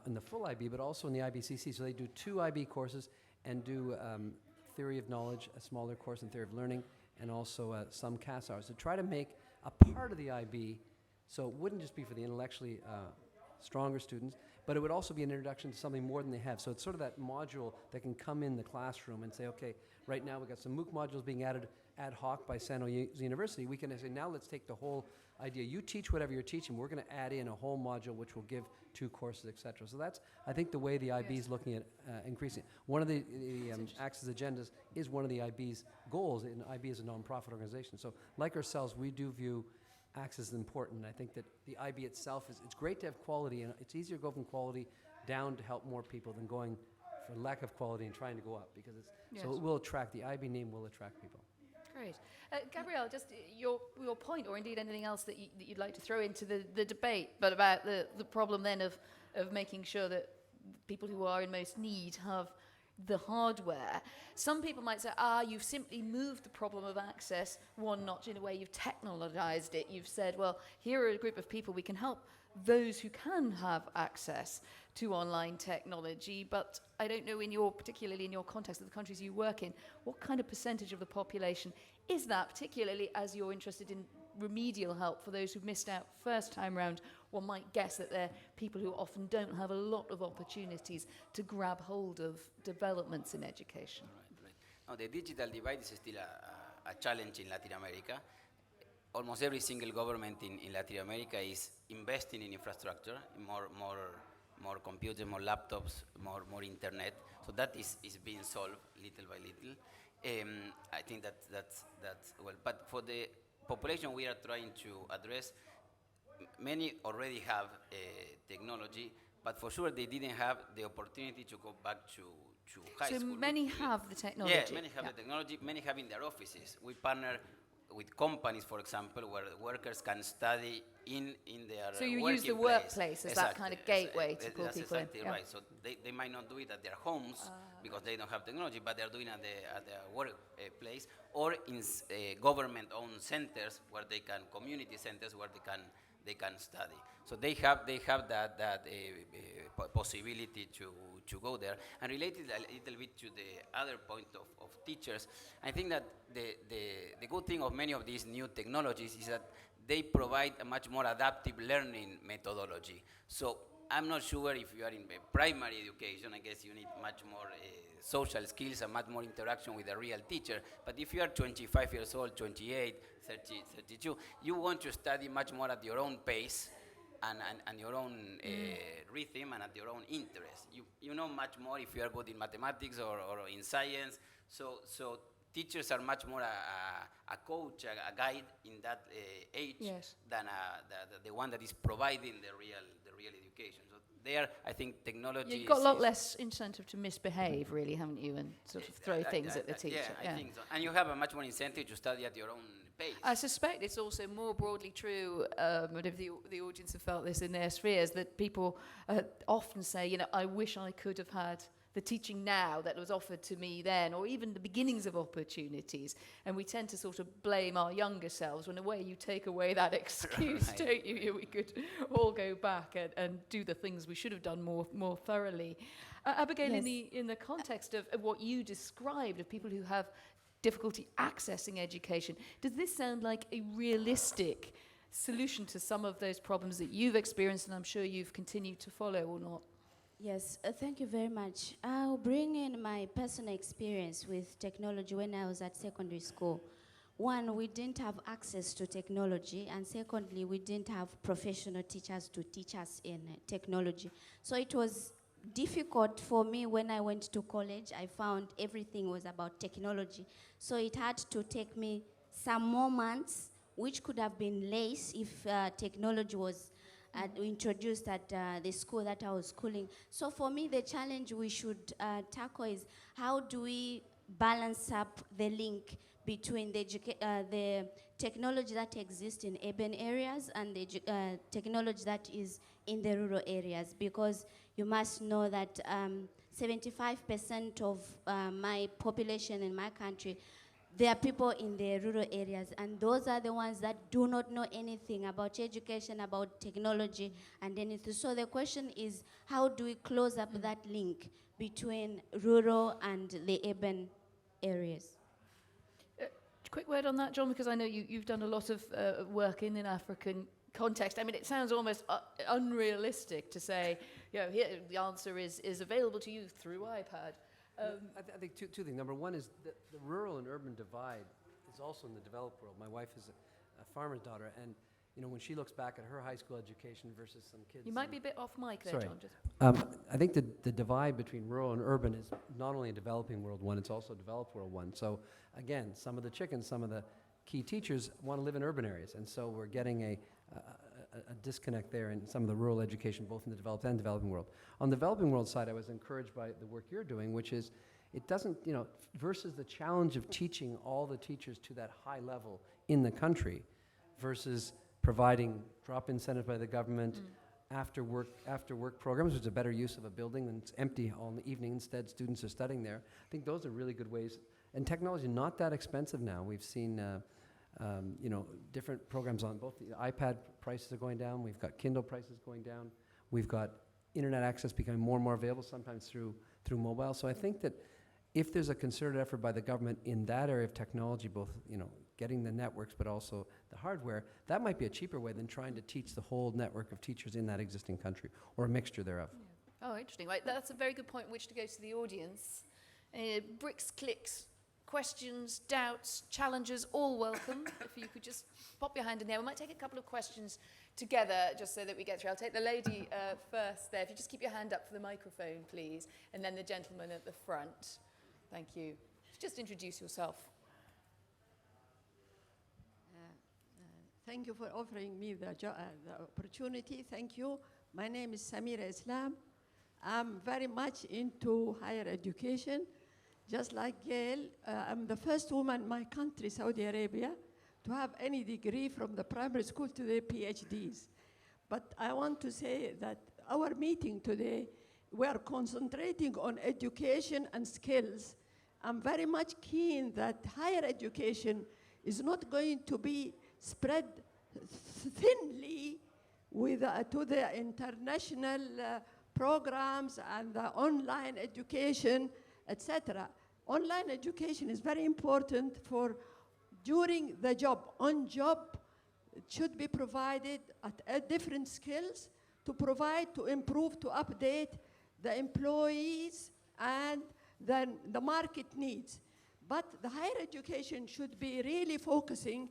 S5: in the full IB, but also in the IBCC. So they do 2 IB courses and do theory of knowledge, a smaller course in theory of learning, and also some CAS hours to try to make a part of the IB, so it wouldn't just be for the intellectually stronger students, but it would also be an introduction to something more than they have. So it's sort of that module that can come in the classroom and say, okay, right now we've got some MOOC modules being added ad hoc by San Jose University. We can say, now let's take the whole idea. You teach whatever you're teaching. We're going to add in a whole module which will give 2 courses, etc. So that's, I think, the way the IB is looking at increasing. One of the Access agendas is one of the IB's goals, and IB is a non-profit organization. So like ourselves, we do view Access as important. I think that the IB itself it's great to have quality, and it's easier to go from quality down to help more people than going for lack of quality and trying to go up, because so it will attract, the IB name will attract people.
S1: Great. Gabrielle, just your point, or indeed anything else that you'd like to throw into the debate, but about the problem then of making sure that people who are in most need have the hardware. Some people might say, you've simply moved the problem of access one notch in a way, you've technologized it. You've said, well, here are a group of people, we can help those who can have access to online technology, but I don't know, particularly in your context of the countries you work in, what kind of percentage of the population is that, particularly as you're interested in remedial help for those who've missed out first time round? One might guess that they're people who often don't have a lot of opportunities to grab hold of developments in education.
S6: Right. Now, the digital divide is still a challenge in Latin America. Almost every single government in Latin America is investing in infrastructure, in more computers, more laptops, more internet. So that is being solved little by little. I think that's well. But for the population we are trying to address, many already have technology, but for sure they didn't have the opportunity to go back to high school.
S1: So many have the technology.
S6: Yeah, many have the technology, many have in their offices. We partner with companies, for example, where workers can study in their
S1: So you
S6: working
S1: use the
S6: place.
S1: workplace as that kind of gateway to pull
S6: that's
S1: people in.
S6: exactly right. So they might not do it at their homes because they don't have technology, but they're doing it at their workplace or in government-owned centers where they can, community centers where they can study. So they have that possibility to go there. And related a little bit to the other point of teachers, I think that the good thing of many of these new technologies is that they provide a much more adaptive learning methodology. So I'm not sure if you are in primary education, I guess you need much more social skills and much more interaction with a real teacher. But if you are 25 years old, 28, 30, 32, you want to study much more at your own pace and your own rhythm and at your own interest. You know much more if you are good in mathematics or in science. So teachers are much more a coach, a guide in that age than the one that is providing the real education. So there, I think technology.
S1: You've got a lot less incentive to misbehave, really, haven't you, and sort of throw things at the teacher.
S6: Yeah, I think so. And you have a much more incentive to study at your own pace.
S1: I suspect it's also more broadly true, but if the audience have felt this in their spheres, that people often say, I wish I could have had the teaching now that was offered to me then, or even the beginnings of opportunities. And we tend to sort of blame our younger selves when, in a way, you take away that excuse,
S6: Right.
S1: don't you? We could all go back and do the things we should have done more thoroughly. Abigail,
S7: Yes.
S1: in the context of what you described, of people who have difficulty accessing education, does this sound like a realistic solution to some of those problems that you've experienced and I'm sure you've continued to follow, or not?
S7: Yes, thank you very much. I'll bring in my personal experience with technology when I was at secondary school. One, we didn't have access to technology, and secondly, we didn't have professional teachers to teach us in technology. So it was difficult for me when I went to college. I found everything was about technology. So it had to take me some more months, which could have been less if technology was introduced at the school that I was schooling. So for me, the challenge we should tackle is how do we balance up the link between the technology that exists in urban areas and the technology that is in the rural areas, because you must know that 75% of my population in my country, there are people in the rural areas, and those are the ones that do not know anything about education, about technology, and anything. So the question is, how do we close up that link between rural and the urban areas?
S1: Quick word on that, John, because I know you've done a lot of work in an African context. I mean, it sounds almost unrealistic to say, here the answer is available to you through iPad.
S5: I think two things. Number one is the rural and urban divide is also in the developed world. My wife is a farmer's daughter, and when she looks back at her high school education versus some kids.
S1: You might be a bit off mic there,
S5: Sorry.
S1: John. Just
S5: I think the divide between rural and urban is not only a developing world one, it's also a developed world one. So again, some of the chickens, some of the key teachers want to live in urban areas, and so we're getting a disconnect there in some of the rural education, both in the developed and developing world. On the developing world side, I was encouraged by the work you're doing, which is it doesn't, versus the challenge of teaching all the teachers to that high level in the country versus providing drop-in centers by the government, after work programs, which is a better use of a building when it's empty all in the evening. Instead, students are studying there. I think those are really good ways. And technology, not that expensive now. We've seen different programs on both. The iPad prices are going down. We've got Kindle prices going down. We've got internet access becoming more and more available, sometimes through mobile. So I think that if there's a concerted effort by the government in that area of technology, both getting the networks but also the hardware, that might be a cheaper way than trying to teach the whole network of teachers in that existing country, or a mixture thereof.
S1: Yeah. Oh, interesting. Right, that's a very good point in which to go to the audience. Bricks, clicks, questions, doubts, challenges, all welcome. If you could just pop your hand in there. We might take a couple of questions together just so that we get through. I'll take the lady first there. If you just keep your hand up for the microphone, please, and then the gentleman at the front. Thank you. Just introduce yourself.
S8: Thank you for offering me the opportunity. Thank you. My name is Samira Islam. I'm very much into higher education. Just like Gail, I'm the first woman in my country, Saudi Arabia, to have any degree from the primary school to the PhDs. But I want to say that our meeting today, we are concentrating on education and skills. I'm very much keen that higher education is not going to be spread thinly to the international programs and the online education, etc. Online education is very important for during the job. On job, it should be provided at different skills to provide, to improve, to update the employees and then the market needs. But the higher education should be really focusing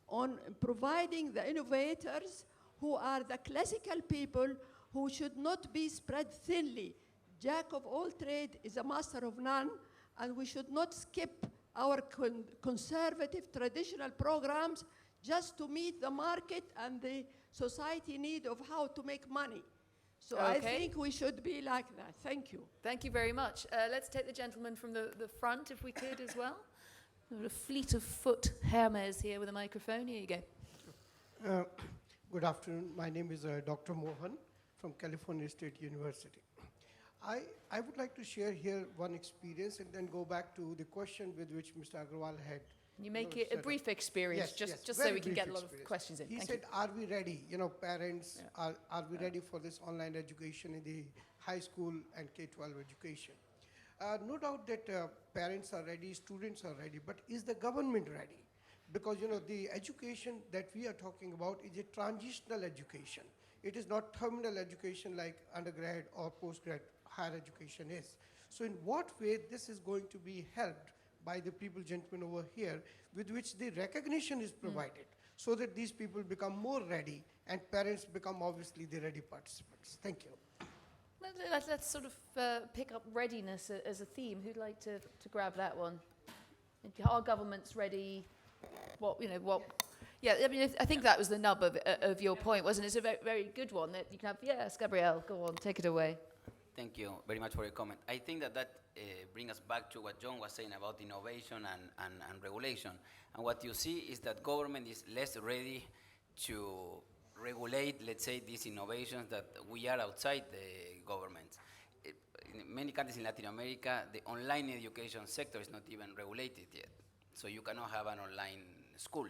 S8: on providing the innovators who are the classical people who should not be spread thinly. Jack of all trade is a master of none, and we should not skip our conservative traditional programs just to meet the market and the society need of how to make money. So
S1: Okay.
S8: I think we should be like that. Thank you.
S1: Thank you very much. Let's take the gentleman from the front, if we could, as well. We've got a fleet of foot Hermes here with a microphone. Here you go.
S9: Good afternoon. My name is Dr. Mohan from California State University. I would like to share here one experience and then go back to the question with which Mr. Agarwal had.
S1: You make
S9: know,
S1: it a
S9: set
S1: brief
S9: up.
S1: experience,
S9: Yes,
S1: just
S9: yes,
S1: so
S9: very
S1: we can
S9: brief
S1: get a lot of
S9: experience.
S1: questions in.
S9: He
S1: Thank
S9: said,
S1: you.
S9: are we ready? Parents,
S1: Yeah.
S9: are we ready for this online education in the high school and K-12 education? No doubt that parents are ready, students are ready, but is the government ready? Because, the education that we are talking about is a transitional education. It is not terminal education like undergrad or postgrad higher education is. So in what way this is going to be helped by the people, gentlemen over here, with which the recognition is provided, so that these people become more ready and parents become obviously the ready participants. Thank you.
S1: Let's sort of pick up readiness as a theme. Who'd like to grab that one? Are governments ready? What? Yeah, I mean, I think that was the nub of your point, wasn't it? It's a very, very good one that you can have. Yes, Gabrielle, go on, take it away.
S6: Thank you very much for your comment. I think that brings us back to what John was saying about innovation and regulation. And what you see is that government is less ready to regulate, let's say, these innovations that we are outside the government. In many countries in Latin America, the online education sector is not even regulated yet. So you cannot have an online school.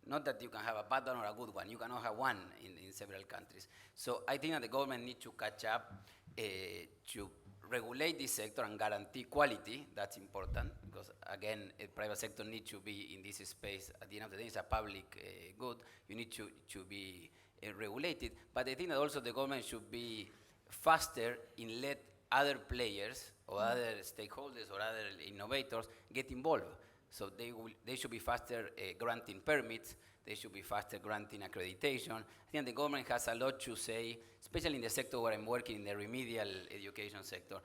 S6: Not that you can have a bad one or a good one. You cannot have one in several countries. So I think that the government needs to catch up to regulate this sector and guarantee quality. That's important because, again, the private sector needs to be in this space. At the end of the day, it's a public good. You need to be regulated. But I think that also the government should be faster in let other players or other stakeholders or other innovators get involved. So they should be faster granting permits. They should be faster granting accreditation. I think the government has a lot to say, especially in the sector where I'm working, in the remedial education sector.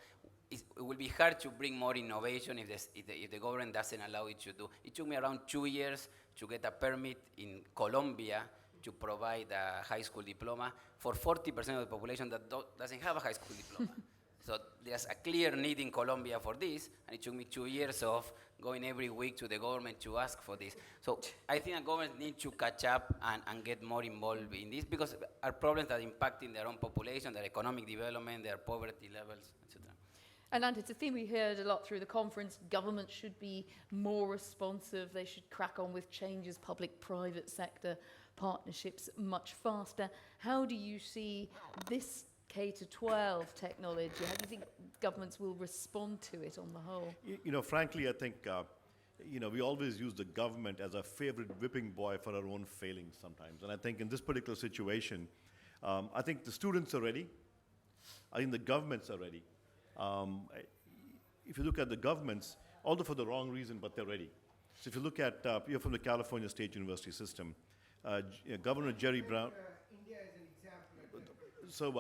S6: It will be hard to bring more innovation if the government doesn't allow it to do. It took me around 2 years to get a permit in Colombia to provide a high school diploma for 40% of the population that doesn't have a high school diploma. So there's a clear need in Colombia for this, and it took me 2 years of going every week to the government to ask for this. So I think the government needs to catch up and get more involved in this because are problems that are impacting their own population, their economic development, their poverty levels, etc.
S1: And it's a theme we heard a lot through the conference. Government should be more responsive. They should crack on with changes, public-private sector partnerships much faster. How do you see this K-12 technology? How do you think governments will respond to it on the whole?
S4: Frankly, I think, we always use the government as a favorite whipping boy for our own failings sometimes. And I think in this particular situation, I think the students are ready. I think the governments are ready. If you look at the governments, although for the wrong reason, but they're ready. So if you look at, you're from the California State University system, Governor Jerry Brown.
S9: India is an example.
S4: So,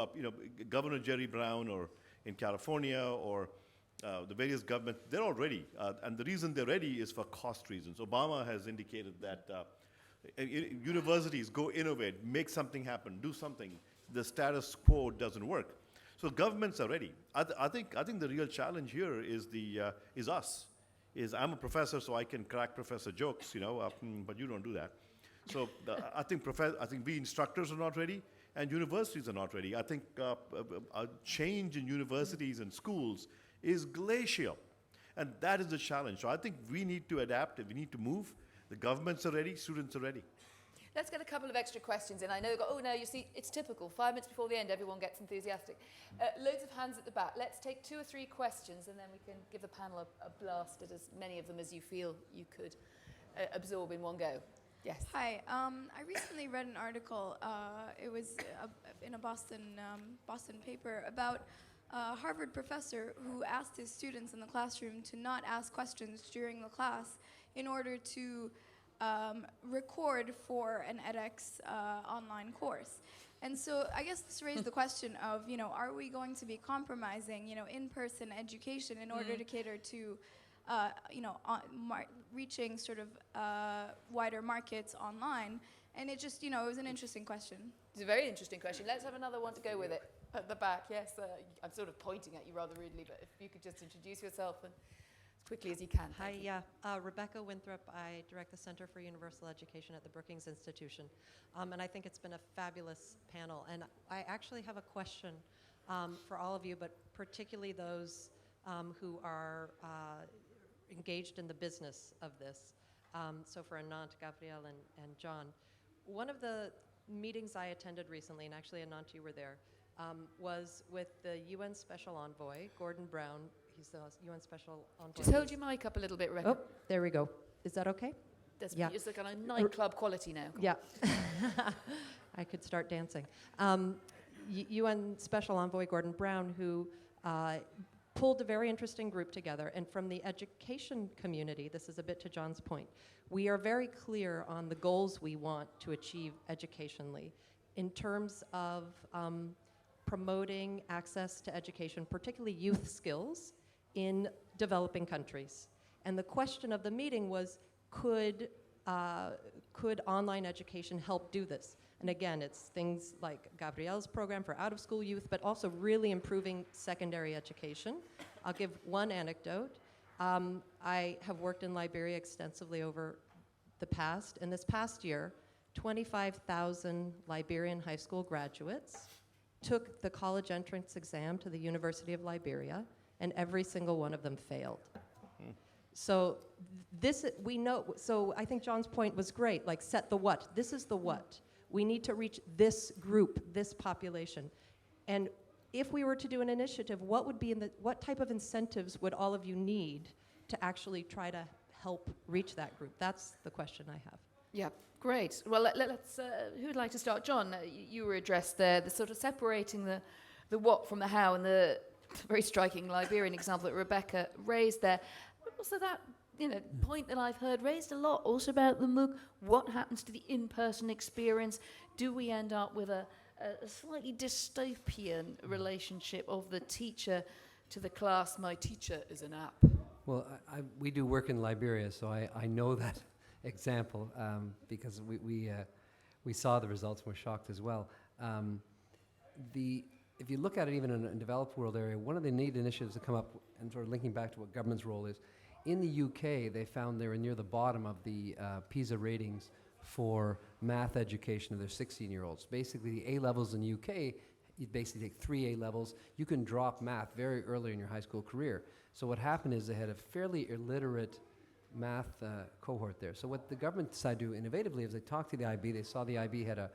S4: Governor Jerry Brown or in California or the various governments, they're all ready. And the reason they're ready is for cost reasons. Obama has indicated that universities go innovate, make something happen, do something. The status quo doesn't work. So governments are ready. I think the real challenge here is us. I'm a professor, so I can crack professor jokes, but you don't do that. So I think we instructors are not ready, and universities are not ready. I think a change in universities and schools is glacial, and that is the challenge. So I think we need to adapt, and we need to move. The governments are ready, students are ready.
S1: Let's get a couple of extra questions in. I know, you see, it's typical. 5 minutes before the end, everyone gets enthusiastic. Loads of hands at the back. Let's take 2 or 3 questions, and then we can give the panel a blast at as many of them as you feel you could absorb in one go. Yes.
S10: Hi. I recently read an article. It was in a Boston paper about a Harvard professor who asked his students in the classroom to not ask questions during the class in order to record for an edX online course. And so I guess this raised the question of, are we going to be compromising, in-person education in order to cater to, reaching sort of wider markets online? And it just, it was an interesting question.
S1: It's a very interesting question. Let's have another one to go with it. At the back, yes. I'm sort of pointing at you rather rudely, but if you could just introduce yourself and as quickly as you can.
S11: Hi, Rebecca Winthrop. I direct the Center for Universal Education at the Brookings Institution. And I think it's been a fabulous panel. And I actually have a question for all of you, but particularly those who are engaged in the business of this. So for Anant, Gabrielle, and John. One of the meetings I attended recently, and actually Anant, you were there, was with the UN Special Envoy, Gordon Brown. He's the UN Special Envoy.
S1: Just hold your mic up a little bit, Rebecca.
S11: Oh, there we go. Is that okay?
S1: That's
S11: Yeah.
S1: It's like a nightclub quality now.
S11: Yeah. I could start dancing. UN Special Envoy Gordon Brown, who pulled a very interesting group together. And from the education community, this is a bit to John's point, we are very clear on the goals we want to achieve educationally in terms of promoting access to education, particularly youth skills, in developing countries. And the question of the meeting was, could online education help do this? And again, it's things like Gabrielle's program for out-of-school youth, but also really improving secondary education. I'll give one anecdote. I have worked in Liberia extensively over the past, and this past year, 25,000 Liberian high school graduates took the college entrance exam to the University of Liberia, and every single one of them failed. So this, we know, so I think John's point was great, like set the what. This is the what. We need to reach this group, this population. And if we were to do an initiative, what would be what type of incentives would all of you need to actually try to help reach that group? That's the question I have.
S1: Yeah, great. Well, let's, who would like to start? John, you were addressed there, the sort of separating the what from the how, and the very striking Liberian example that Rebecca raised there. Also that, point that I've heard raised a lot also about the MOOC. What happens to the in-person experience? Do we end up with a slightly dystopian relationship of the teacher to the class? My teacher is an app.
S5: Well, we do work in Liberia, so I know that example because we saw the results and were shocked as well. If you look at it even in a developed world area, one of the neat initiatives that come up, and sort of linking back to what government's role is, in the UK, they found they were near the bottom of the PISA ratings for math education of their 16-year-olds. Basically, the A-levels in the UK, you basically take 3 A-levels. You can drop math very early in your high school career. So what happened is they had a fairly illiterate math cohort there. So what the government decided to do innovatively is they talked to the IB. They saw the IB had a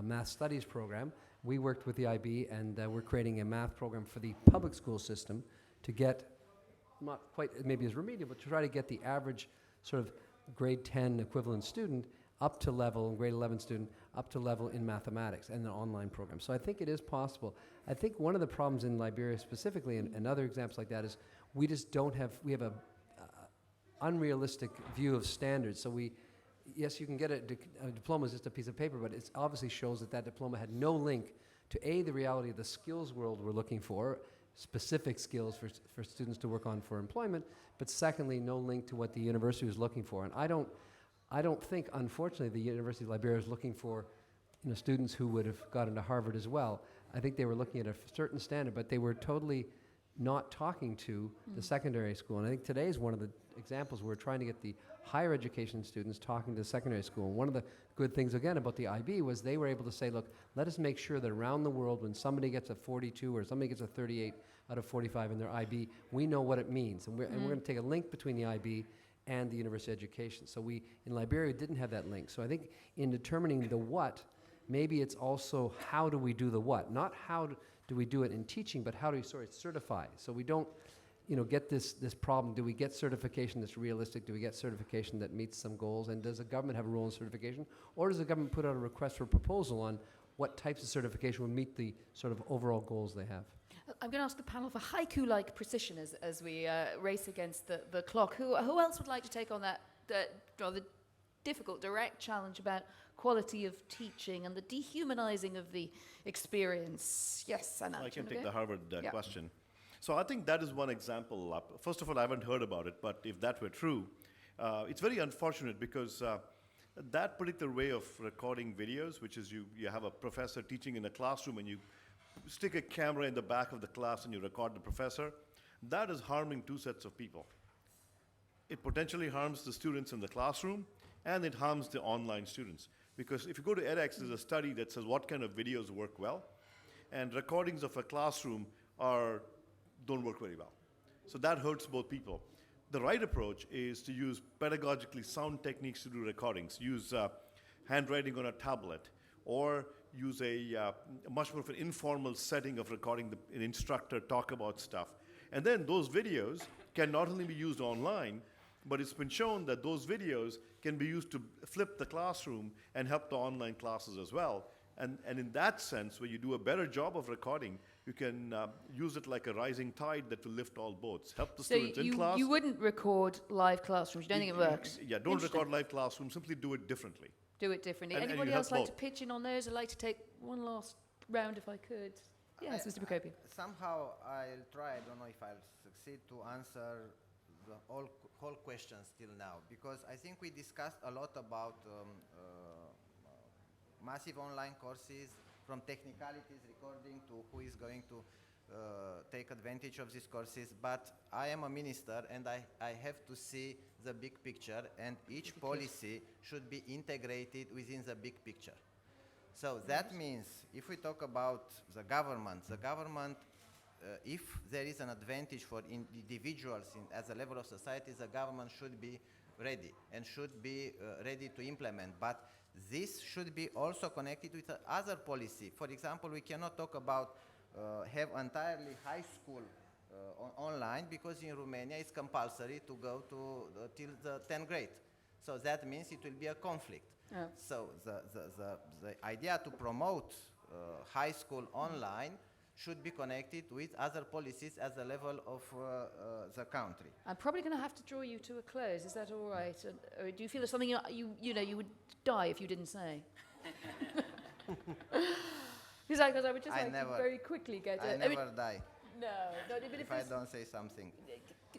S5: math studies program. We worked with the IB, and we're creating a math program for the public school system to get, not quite maybe as remedial, but to try to get the average sort of grade 10 equivalent student up to level, and grade 11 student up to level in mathematics and an online program. So I think it is possible. I think one of the problems in Liberia specifically, and other examples like that, is we just don't have, we have a unrealistic view of standards. So yes, you can get a diploma as just a piece of paper, but it obviously shows that diploma had no link to the reality of the skills world we're looking for, specific skills for students to work on for employment, but secondly, no link to what the university was looking for. And I don't think, unfortunately, the University of Liberia is looking for students who would have got into Harvard as well. I think they were looking at a certain standard, but they were totally not talking to the secondary school. And I think today is one of the examples where we're trying to get the higher education students talking to the secondary school. And one of the good things, again, about the IB was they were able to say, look, let us make sure that around the world when somebody gets a 42 or somebody gets a 38 out of 45 in their IB, we know what it means. And we're going to take a link between the IB and the university education. So we, in Liberia, didn't have that link. So I think in determining the what, maybe it's also how do we do the what? Not how do we do it in teaching, but how do we certify? So we don't get this problem. Do we get certification that's realistic? Do we get certification that meets some goals? And does the government have a role in certification? Or does the government put out a request for proposal on what types of certification will meet the sort of overall goals they have?
S1: I'm going to ask the panel for haiku-like precision as we race against the clock. Who else would like to take on that rather difficult, direct challenge about quality of teaching and the dehumanizing of the experience? Yes, Anant.
S4: I can take the Harvard question. So I think that is one example. First of all, I haven't heard about it, but if that were true, it's very unfortunate because that particular way of recording videos, which is you have a professor teaching in a classroom and you stick a camera in the back of the class and you record the professor, that is harming two sets of people. It potentially harms the students in the classroom and it harms the online students. Because if you go to edX, there's a study that says what kind of videos work well. and recordings of a classroom don't work very well. So that hurts both people. The right approach is to use pedagogically sound techniques to do recordings. Use handwriting on a tablet, or use a much more of an informal setting of recording an instructor talk about stuff. And then those videos can not only be used online, but it's been shown that those videos can be used to flip the classroom and help the online classes as well. And in that sense, where you do a better job of recording, you can use it like a rising tide that will lift all boats. Help the students in class.
S1: You wouldn't record live classrooms. You don't think it works?
S4: Yeah, don't record live classrooms. Simply do it differently.
S1: Do it differently.
S4: And
S1: Anybody
S4: you
S1: else
S4: have
S1: like to
S4: both.
S1: pitch in on those? I'd like to take one last round if I could. Yes, Mr. Procopio.
S2: Somehow I'll try, I don't know if I'll succeed to answer the whole question still now, because I think we discussed a lot about massive online courses, from technicalities, recording, to who is going to take advantage of these courses. But I am a minister, and I have to see the big picture, and each policy should be integrated within the big picture. So that means if we talk about the government, if there is an advantage for individuals at the level of society, the government should be ready and should be ready to implement. But this should be also connected with other policy. For example, we cannot talk about have entirely high school online, because in Romania it's compulsory to go to till the 10th grade. So that means it will be a conflict.
S1: Oh.
S2: So the idea to promote high school online should be connected with other policies at the level of the country.
S1: I'm probably going to have to draw you to a close. Is that all right? Or do you feel there's something you would die if you didn't say? Because I would just like to very quickly get.
S2: I never die
S1: No, but
S2: if I don't say something.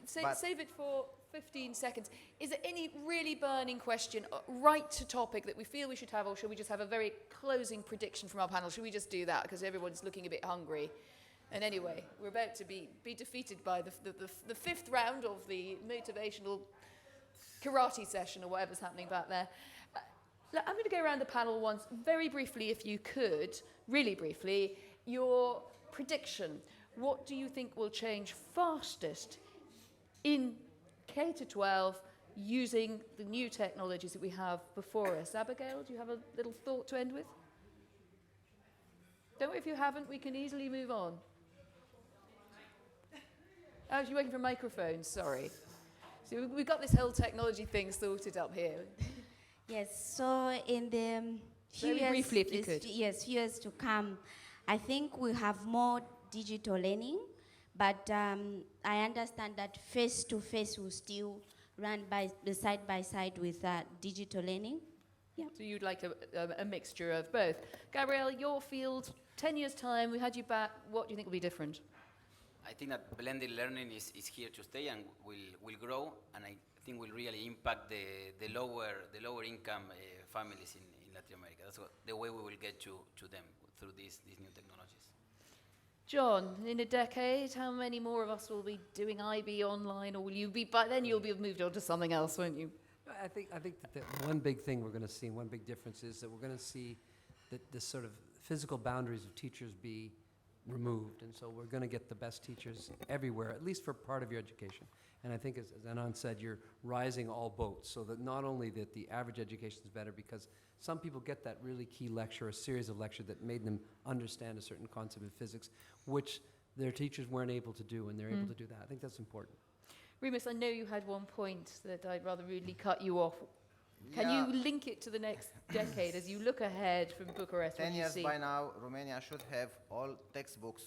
S1: Save it for 15 seconds. Is there any really burning question, right to topic, that we feel we should have, or should we just have a very closing prediction from our panel? Should we just do that, because everyone's looking a bit hungry? And anyway, we're about to be defeated by the fifth round of the motivational karate session, or whatever's happening back there. I'm going to go around the panel once, very briefly, if you could, really briefly, your prediction. What do you think will change fastest in K-12 using the new technologies that we have before us? Abigail, do you have a little thought to end with? Don't worry if you haven't, we can easily move on. Oh, you're waiting for microphones, sorry. So we've got this whole technology thing sorted up here.
S7: Yes, so in the few
S1: Very
S7: years,
S1: briefly, if you could.
S7: Yes, few years to come, I think we have more digital learning, but I understand that face-to-face will still run side by side with digital learning. Yeah.
S1: So you'd like a mixture of both. Gabrielle, your field, 10 years' time, we had you back. What do you think will be different?
S6: I think that blended learning is here to stay and will grow, and I think will really impact the lower income families in Latin America. That's the way we will get to them through these new technologies.
S1: John, in a decade, how many more of us will be doing IB online, or will you be, by then you'll be moved on to something else, won't you?
S5: I think that one big thing we're going to see, and one big difference is that we're going to see that the sort of physical boundaries of teachers be removed, and so we're going to get the best teachers everywhere, at least for part of your education. And I think, as Anant said, you're rising all boats, so that not only that the average education is better, because some people get that really key lecture, a series of lectures that made them understand a certain concept of physics, which their teachers weren't able to do, and they're able to do that. I think that's important.
S1: Remus, I know you had one point that I'd rather rudely cut you off. Can you link it to the next decade as you look ahead from Bucharest?
S2: 10 years by now, Romania should have all textbooks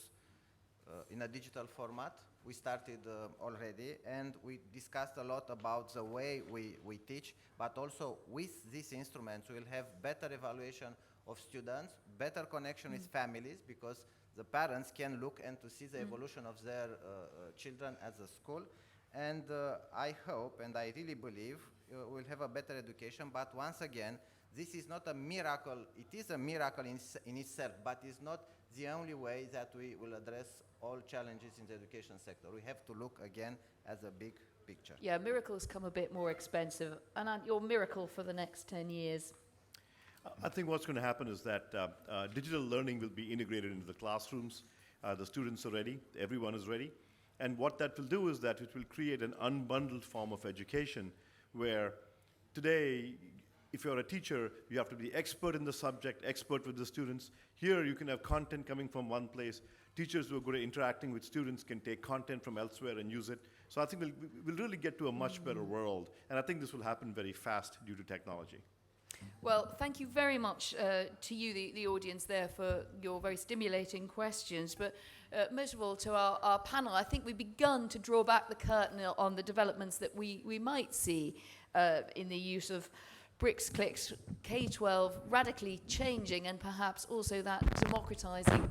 S2: in a digital format. We started already, and we discussed a lot about the way we teach, but also with these instruments we'll have better evaluation of students, better connection with families, because the parents can look and to see the evolution of their children at the school. And I hope, and I really believe, we'll have a better education. But once again, this is not a miracle. It is a miracle in itself, but it's not the only way that we will address all challenges in the education sector. We have to look again at the big picture.
S1: Yeah, miracles come a bit more expensive. Anant, your miracle for the next 10 years?
S4: I think what's going to happen is that digital learning will be integrated into the classrooms. The students are ready, everyone is ready. And what that will do is that it will create an unbundled form of education where today, if you're a teacher, you have to be expert in the subject, expert with the students. Here, you can have content coming from one place. Teachers who are good at interacting with students can take content from elsewhere and use it. So I think we'll really get to a much better world. And I think this will happen very fast due to technology.
S1: Well, thank you very much to you, the audience there, for your very stimulating questions. But most of all, to our panel, I think we've begun to draw back the curtain on the developments that we might see in the use of bricks, clicks, K-12 radically changing, and perhaps also that democratizing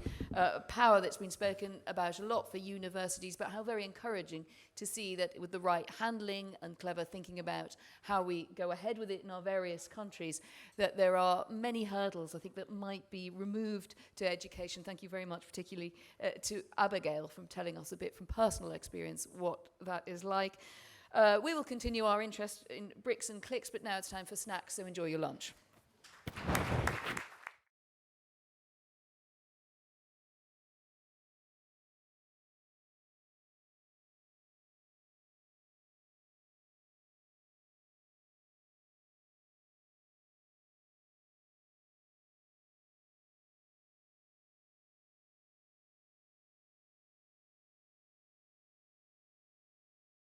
S1: power that's been spoken about a lot for universities, but how very encouraging to see that with the right handling and clever thinking about how we go ahead with it in our various countries, that there are many hurdles, I think, that might be removed to education. Thank you very much, particularly to Abigail, from telling us a bit from personal experience what that is like. We will continue our interest in bricks and clicks, but now it's time for snacks, so enjoy your lunch.